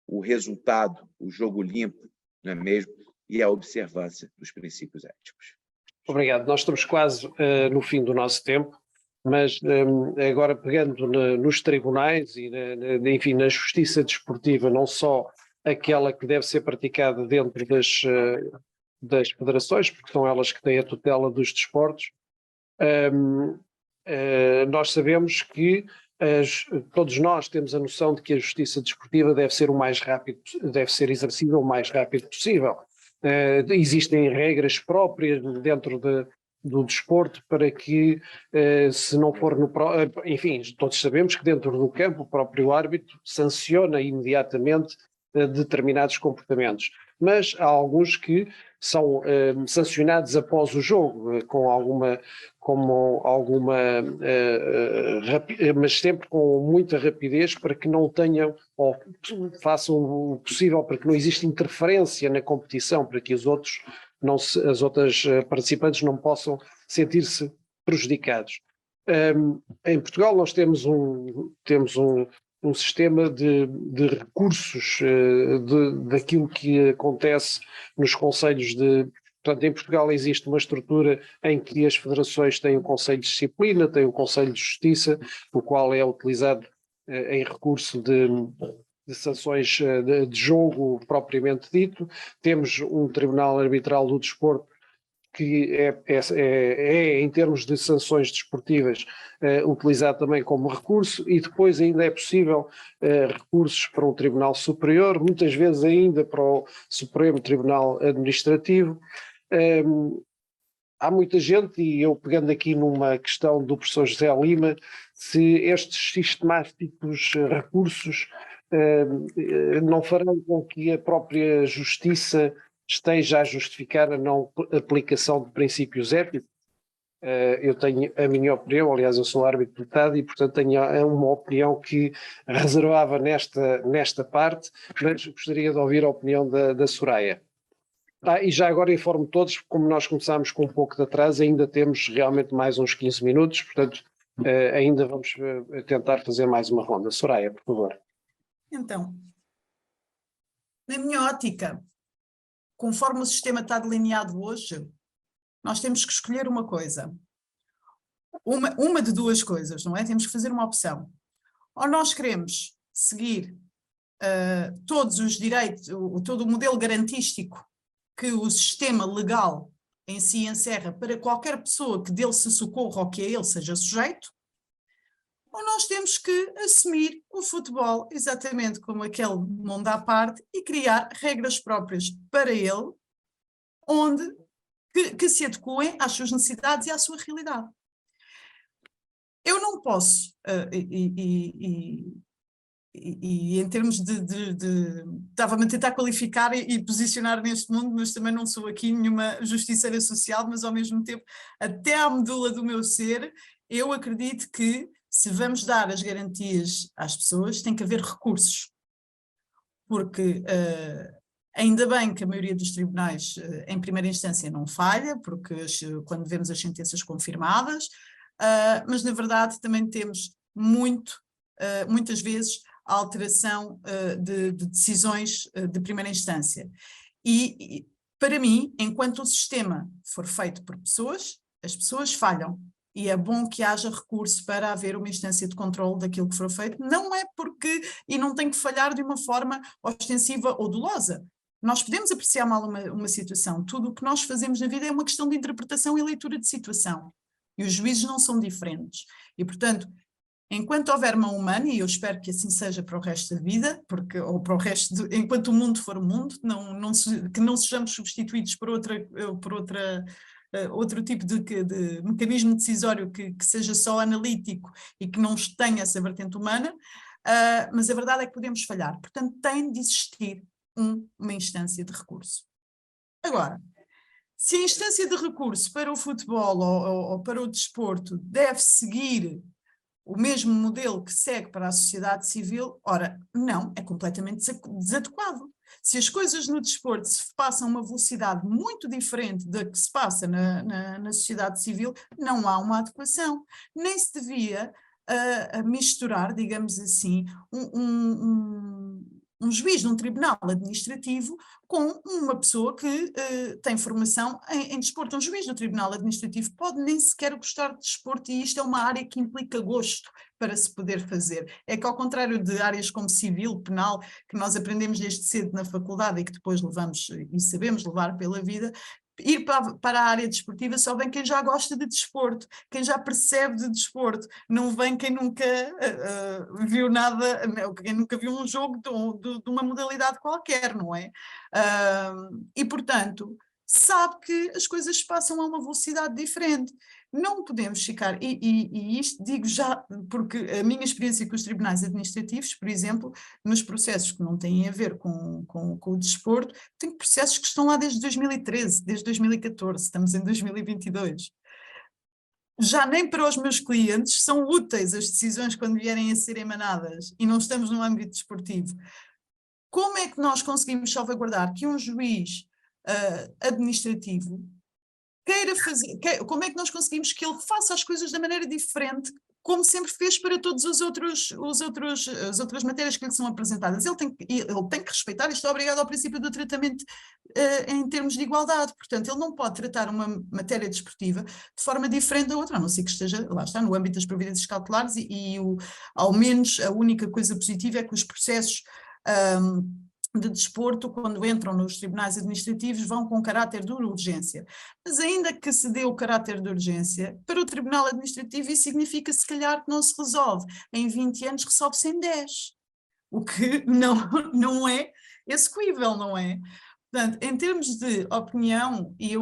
o resultado, o jogo limpo, não é mesmo? E a observância dos princípios éticos. Obrigado. Nós estamos quase no fim do nosso tempo, mas agora pegando nos tribunais e, enfim, na justiça desportiva, não só aquela que deve ser praticada dentro das federações, porque são elas que têm a tutela dos desportos, nós sabemos que todos nós temos a noção de que a justiça desportiva deve ser exercida o mais rápido possível. Existem regras próprias dentro do desporto para que, se não for enfim, todos sabemos que dentro do campo o próprio árbitro sanciona imediatamente determinados comportamentos, mas há alguns que são sancionados após o jogo, mas sempre com muita rapidez, para que não tenham, ou façam o possível para que não exista interferência na competição, para que as outras participantes não possam sentir-se prejudicados. Em Portugal nós temos um sistema de recursos daquilo que acontece nos conselhos Portanto, em Portugal existe uma estrutura em que as federações têm o Conselho de Disciplina, têm o Conselho de Justiça, o qual é utilizado em recurso de sanções de jogo propriamente dito. Temos um Tribunal Arbitral do Desporto que é em termos de sanções desportivas, utilizado também como recurso, e depois ainda é possível recursos para um Tribunal Superior, muitas vezes ainda para o Supremo Tribunal Administrativo. Há muita gente, e eu pegando aqui numa questão do professor José Lima, se estes sistemáticos recursos não farão com que a própria justiça esteja a justificar a não aplicação de princípios éticos. Eu tenho a minha opinião, aliás eu sou árbitro deputado e portanto tenho uma opinião que reservava nesta parte, mas gostaria de ouvir a opinião da Soraya. E já agora informo todos, como nós começámos com um pouco de atraso, ainda temos realmente mais uns 15 minutos, portanto ainda vamos tentar fazer mais uma ronda. Soraya, por favor. Então, na minha ótica, conforme o sistema está delineado hoje, nós temos que escolher uma coisa. Uma de duas coisas, não é? Temos que fazer uma opção. Ou nós queremos seguir todos os direitos, todo o modelo garantístico que o sistema legal em si encerra para qualquer pessoa que dele se socorra ou que a ele seja sujeito, ou nós temos que assumir o futebol exatamente como aquele mundo à parte e criar regras próprias para ele, que se adequem às suas necessidades e à sua realidade. Eu não posso, e em termos estava-me a tentar qualificar e posicionar neste mundo, mas também não sou aqui nenhuma justiceira social, mas ao mesmo tempo, até à medula do meu ser, eu acredito que se vamos dar as garantias às pessoas, tem que haver recursos. Porque ainda bem que a maioria dos tribunais em primeira instância não falha, porque quando vemos as sentenças confirmadas, mas na verdade também temos muitas vezes a alteração de decisões de primeira instância. E para mim, enquanto o sistema for feito por pessoas, as pessoas falham. E é bom que haja recurso para haver uma instância de controle daquilo que for feito, não é porque, e não tem que falhar de uma forma ostensiva ou dolosa. Nós podemos apreciar mal uma situação, tudo o que nós fazemos na vida é uma questão de interpretação e leitura de situação, e os juízes não são diferentes. E portanto, enquanto houver mão humana, e eu espero que assim seja para o resto da vida, ou para o resto, enquanto o mundo for o mundo, que não sejamos substituídos por outro tipo de mecanismo decisório que seja só analítico e que não tenha essa vertente humana, mas a verdade é que podemos falhar. Portanto, tem de existir uma instância de recurso. Agora, se a instância de recurso para o futebol ou para o desporto deve seguir o mesmo modelo que segue para a sociedade civil, ora, não, é completamente desadequado. Se as coisas no desporto se passam a uma velocidade muito diferente da que se passa na sociedade civil, não há uma adequação. Nem se devia misturar, digamos assim, um juiz de um tribunal administrativo com uma pessoa que tem formação em desporto. Um juiz do tribunal administrativo pode nem sequer gostar de desporto, e isto é uma área que implica gosto para se poder fazer. É que ao contrário de áreas como civil, penal, que nós aprendemos desde cedo na faculdade e que depois levamos e sabemos levar pela vida, ir para a área desportiva só vem quem já gosta de desporto, quem já percebe de desporto, não vem quem nunca viu nada, quem nunca viu um jogo de uma modalidade qualquer, não é? E portanto portanto, sabe que as coisas passam a uma velocidade diferente. Não podemos ficar, e isto digo já, porque a minha experiência com os tribunais administrativos, por exemplo, nos processos que não têm a ver com o desporto, tenho processos que estão lá desde 2013, desde 2014, estamos em 2022. Já nem para os meus clientes são úteis as decisões quando vierem a ser emanadas, e não estamos no âmbito desportivo. Como é que nós conseguimos salvaguardar que um juiz administrativo queira fazer, como é que nós conseguimos que ele faça as coisas da maneira diferente, como sempre fez para todas as outras matérias que lhe são apresentadas? Ele tem que respeitar, isto é obrigado ao princípio do tratamento em termos de igualdade. Portanto, ele não pode tratar uma matéria desportiva de forma diferente da outra, a não ser que esteja, lá está, no âmbito das providências cautelares ao menos a única coisa positiva é que os processos de desporto, quando entram nos tribunais administrativos, vão com caráter de urgência. Mas ainda que se dê o caráter de urgência, para o tribunal administrativo isso significa se calhar que não se resolve. Em 20 anos resolve-se em 10. O que não é execuível, não é? Portanto, em termos de opinião, e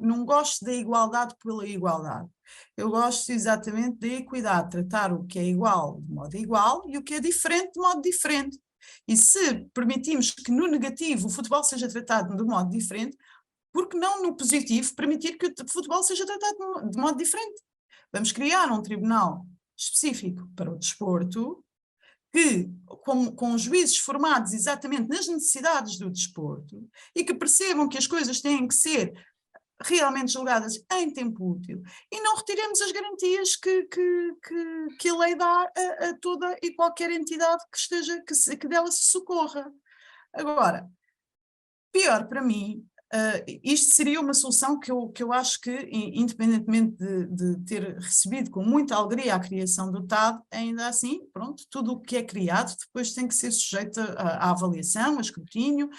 não gosto da igualdade pela igualdade. Eu gosto exatamente da equidade, tratar o que é igual de modo igual e o que é diferente de modo diferente. E se permitimos que no negativo o futebol seja tratado de modo diferente, por que não no positivo permitir que o futebol seja tratado de modo diferente? Vamos criar um tribunal específico para o desporto, que, com juízes formados exatamente nas necessidades do desporto e que percebam que as coisas têm que ser realmente julgadas em tempo útil e não retiremos as garantias que a lei dá a toda e qualquer entidade que dela se socorra. Agora, pior para mim, isto seria uma solução que eu acho que, independentemente de ter recebido com muita alegria a criação do TAD, ainda assim, pronto, tudo o que é criado depois tem que ser sujeito à avaliação, a escrutínio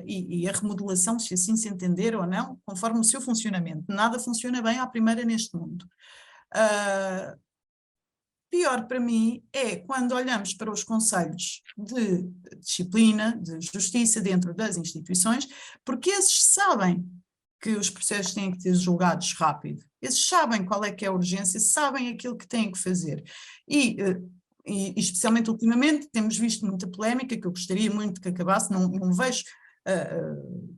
e a remodelação, se assim se entender ou não, conforme o seu funcionamento. Nada funciona bem à primeira neste mundo. Pior para mim é quando olhamos para os conselhos de disciplina, de justiça dentro das instituições, porque esses sabem que os processos têm que ser julgados rápido, esses sabem qual é que é a urgência, sabem aquilo que têm que fazer. E especialmente ultimamente temos visto muita polémica, que eu gostaria muito que acabasse, não vejo...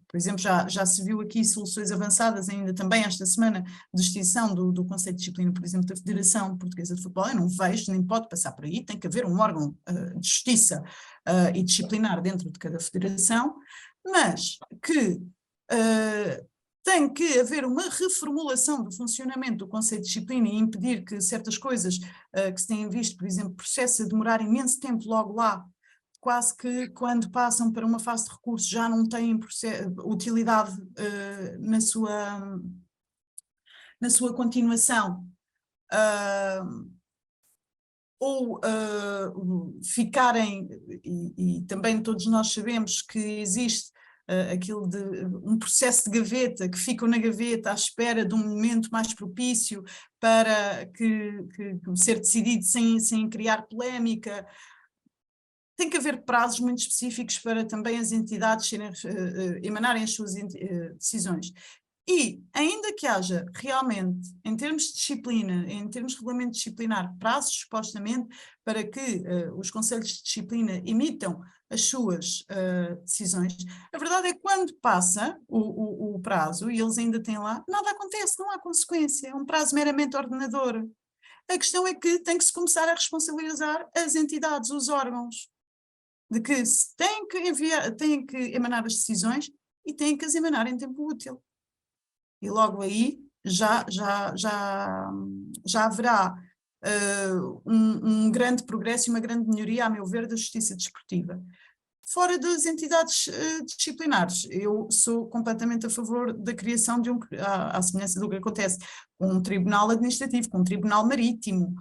por exemplo, já se viu aqui soluções avançadas ainda também esta semana de extinção do Conselho de Disciplina, por exemplo, da Federação Portuguesa de Futebol. Eu não vejo, nem pode passar por aí, tem que haver um órgão de justiça e disciplinar dentro de cada federação, mas que tem que haver uma reformulação do funcionamento do Conselho de Disciplina e impedir que certas coisas que se têm visto, por exemplo, processo a demorar imenso tempo logo lá, quase que quando passam para uma fase de recurso já não têm utilidade na sua continuação, ou ficarem, e também todos nós sabemos que existe aquilo de um processo de gaveta, que ficam na gaveta à espera de um momento mais propício para que ser decidido sem criar polémica. Tem que haver prazos muito específicos para também as entidades emanarem as suas decisões. E, ainda que haja realmente, em termos de disciplina, em termos de regulamento disciplinar, prazos, supostamente, para que os conselhos de disciplina emitam as suas decisões, a verdade é que quando passa o prazo, e eles ainda têm lá, nada acontece, não há consequência, é um prazo meramente ordenador. A questão é que tem que se começar a responsabilizar as entidades, os órgãos, de que têm que emanar as decisões e têm que as emanar em tempo útil. E logo aí já haverá um grande progresso e uma grande melhoria, a meu ver, da justiça desportiva. Fora das entidades disciplinares, eu sou completamente a favor da criação de à semelhança do que acontece com um tribunal administrativo, com um tribunal marítimo,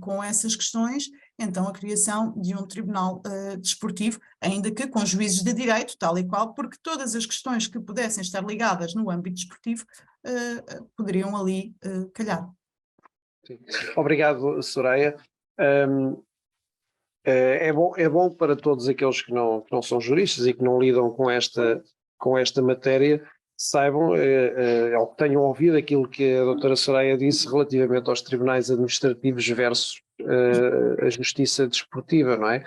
com essas questões, então a criação de um tribunal desportivo, ainda que com juízes de direito, tal e qual, porque todas as questões que pudessem estar ligadas no âmbito desportivo poderiam ali calhar. Sim. Obrigado, Soraya. É bom para todos aqueles que não são juristas e que não lidam com esta matéria, saibam, ou que tenham ouvido aquilo que a doutora Soraya disse relativamente aos tribunais administrativos versus a justiça desportiva, não é?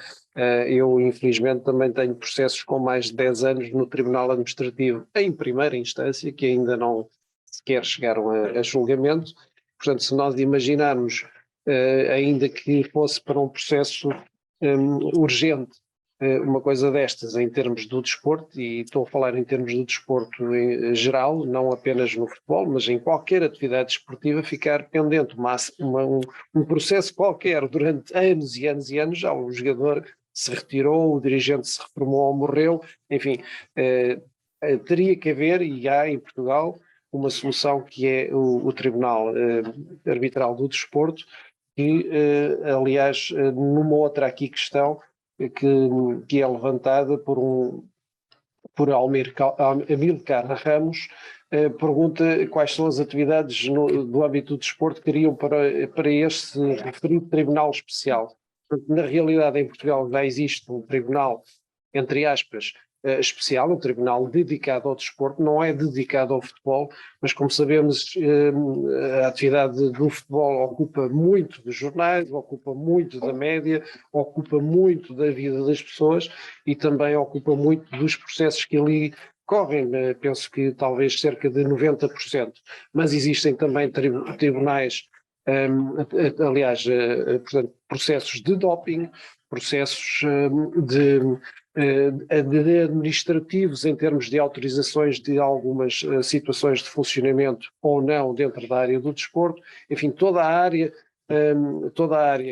Eu, infelizmente, também tenho processos com mais de 10 anos no tribunal administrativo em primeira instância, que ainda não sequer chegaram a julgamento. Portanto, se nós imaginarmos, ainda que fosse para um processo urgente, uma coisa destas em termos do desporto, e estou a falar em termos do desporto em geral, não apenas no futebol, mas em qualquer atividade desportiva, ficar pendente um processo qualquer durante anos e anos e anos, já o jogador se retirou, o dirigente se reformou ou morreu, enfim, teria que haver, e há em Portugal, uma solução que é o Tribunal Arbitral do Desporto, que, aliás, numa outra aqui questão que é levantada por Amílcar Ramos, pergunta quais são as atividades do âmbito do desporto que queriam para este referido tribunal especial. Na realidade, em Portugal já existe um tribunal, entre aspas, especial, um tribunal dedicado ao desporto, não é dedicado ao futebol, mas como sabemos, a atividade do futebol ocupa muito dos jornais, ocupa muito da média, ocupa muito da vida das pessoas e também ocupa muito dos processos que ali correm, penso que talvez cerca de 90%, mas existem também tribunais, aliás, portanto, processos de doping, processos de administrativos em termos de autorizações de algumas situações de funcionamento ou não dentro da área do desporto, enfim, toda a área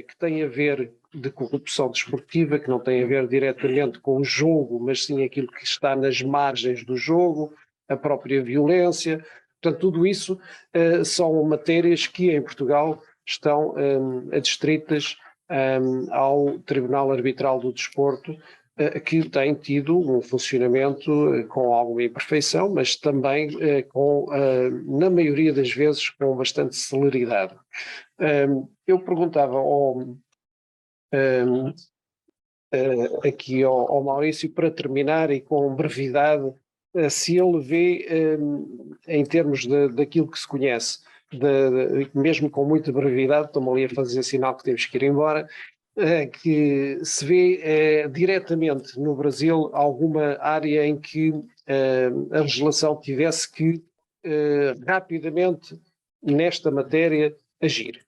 que tem a ver de corrupção desportiva, que não tem a ver diretamente com o jogo, mas sim aquilo que está nas margens do jogo, a própria violência, portanto tudo isso são matérias que em Portugal estão adstritas ao Tribunal Arbitral do Desporto, que tem tido um funcionamento com alguma imperfeição, mas também na maioria das vezes com bastante celeridade. Eu perguntava aqui ao Maurício, para terminar e com brevidade, se ele vê, em termos daquilo que se conhece, mesmo com muita brevidade, estou-me ali a fazer sinal que temos que ir embora, que se vê diretamente no Brasil alguma área em que a legislação tivesse que rapidamente, nesta matéria, agir.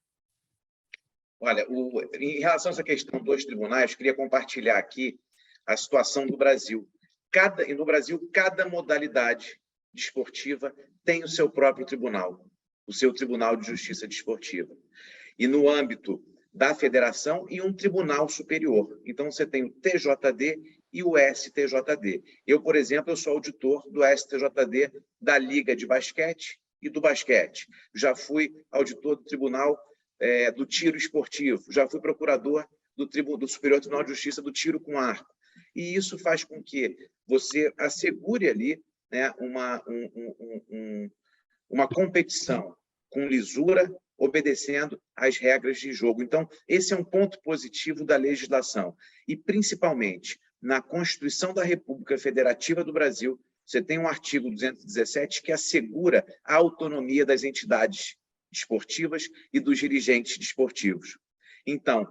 Olha, em relação a essa questão dos tribunais, queria compartilhar aqui a situação do Brasil. No Brasil, cada modalidade desportiva tem o seu próprio tribunal, o seu Tribunal de Justiça Desportiva. E no âmbito da federação e um tribunal superior. Então, você tem o TJD e o STJD. Eu, por exemplo, eu sou auditor do STJD da Liga de Basquete e do basquete. Já fui auditor do Tribunal do Tiro Esportivo, já fui procurador do Superior Tribunal de Justiça do Tiro com Arco. E isso faz com que você assegure ali, né, uma competição com lisura, obedecendo às regras de jogo. Então, esse é um ponto positivo da legislação. E, principalmente, na Constituição da República Federativa do Brasil, você tem um artigo 217 que assegura a autonomia das entidades desportivas e dos dirigentes desportivos. Então,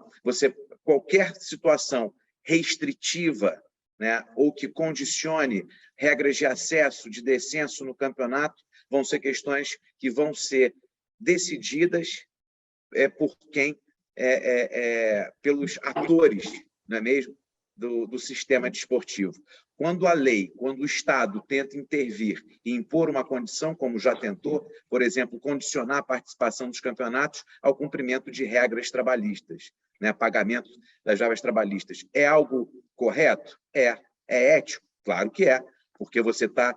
qualquer situação restritiva, né, ou que condicione regras de acesso, de descenso no campeonato, vão ser questões que vão ser decididas por quem, pelos atores, não é mesmo, do sistema desportivo. Quando a lei, quando o Estado tenta intervir e impor uma condição, como já tentou, por exemplo, condicionar a participação dos campeonatos ao cumprimento de regras trabalhistas, né, pagamento das regras trabalhistas, é algo correto? É ético? Claro que é, porque você está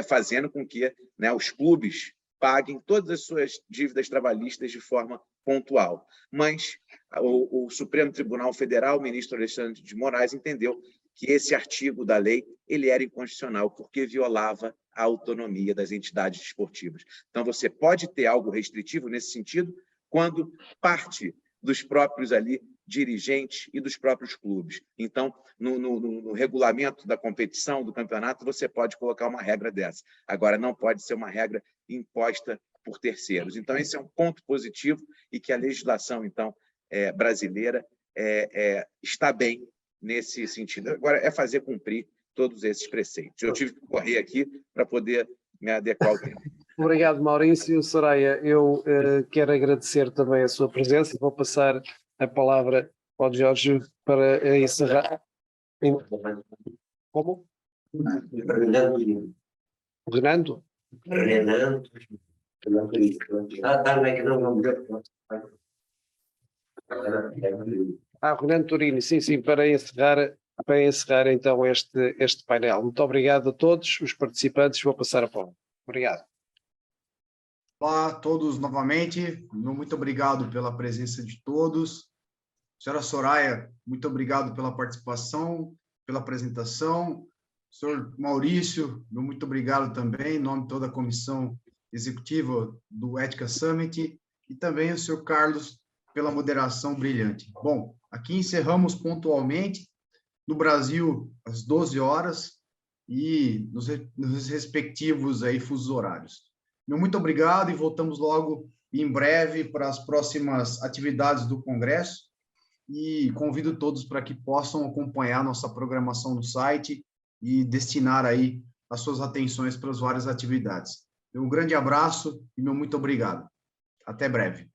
fazendo com que, né, os clubes paguem todas as suas dívidas trabalhistas de forma pontual. Mas o Supremo Tribunal Federal, o ministro Alexandre de Moraes, entendeu que esse artigo da lei ele era inconstitucional porque violava a autonomia das entidades desportivas. Então, você pode ter algo restritivo nesse sentido quando parte dos próprios ali dirigentes e dos próprios clubes. Então, no regulamento da competição, do campeonato, você pode colocar uma regra dessa. Agora, não pode ser uma regra imposta por terceiros. Então, esse é um ponto positivo e que a legislação, então, brasileira está bem nesse sentido. Agora, é fazer cumprir todos esses preceitos. Eu tive que correr aqui para poder me adequar ao tempo. Obrigado, Maurício. Soraya, eu quero agradecer também a sua presença. Vou passar a palavra ao Jorge para encerrar. Como? Fernando? Fernando Turini, sim, para encerrar então este painel. Muito obrigado a todos os participantes. Vou passar a palavra. Obrigado. Olá a todos novamente. Muito obrigado pela presença de todos. Senhora Soraya, muito obrigado pela participação, pela apresentação. Senhor Maurício, muito obrigado também, em nome de toda a comissão executiva do Ética Summit, e também o senhor Carlos pela moderação brilhante. Bom, aqui encerramos pontualmente, no Brasil, às 12 horas, e nos respectivos aí, fusos horários. Muito obrigado e voltamos logo em breve para as próximas atividades do Congresso, e convido todos para que possam acompanhar nossa programação no site e destinar aí as suas atenções para as várias atividades. Um grande abraço e meu muito obrigado. Até breve.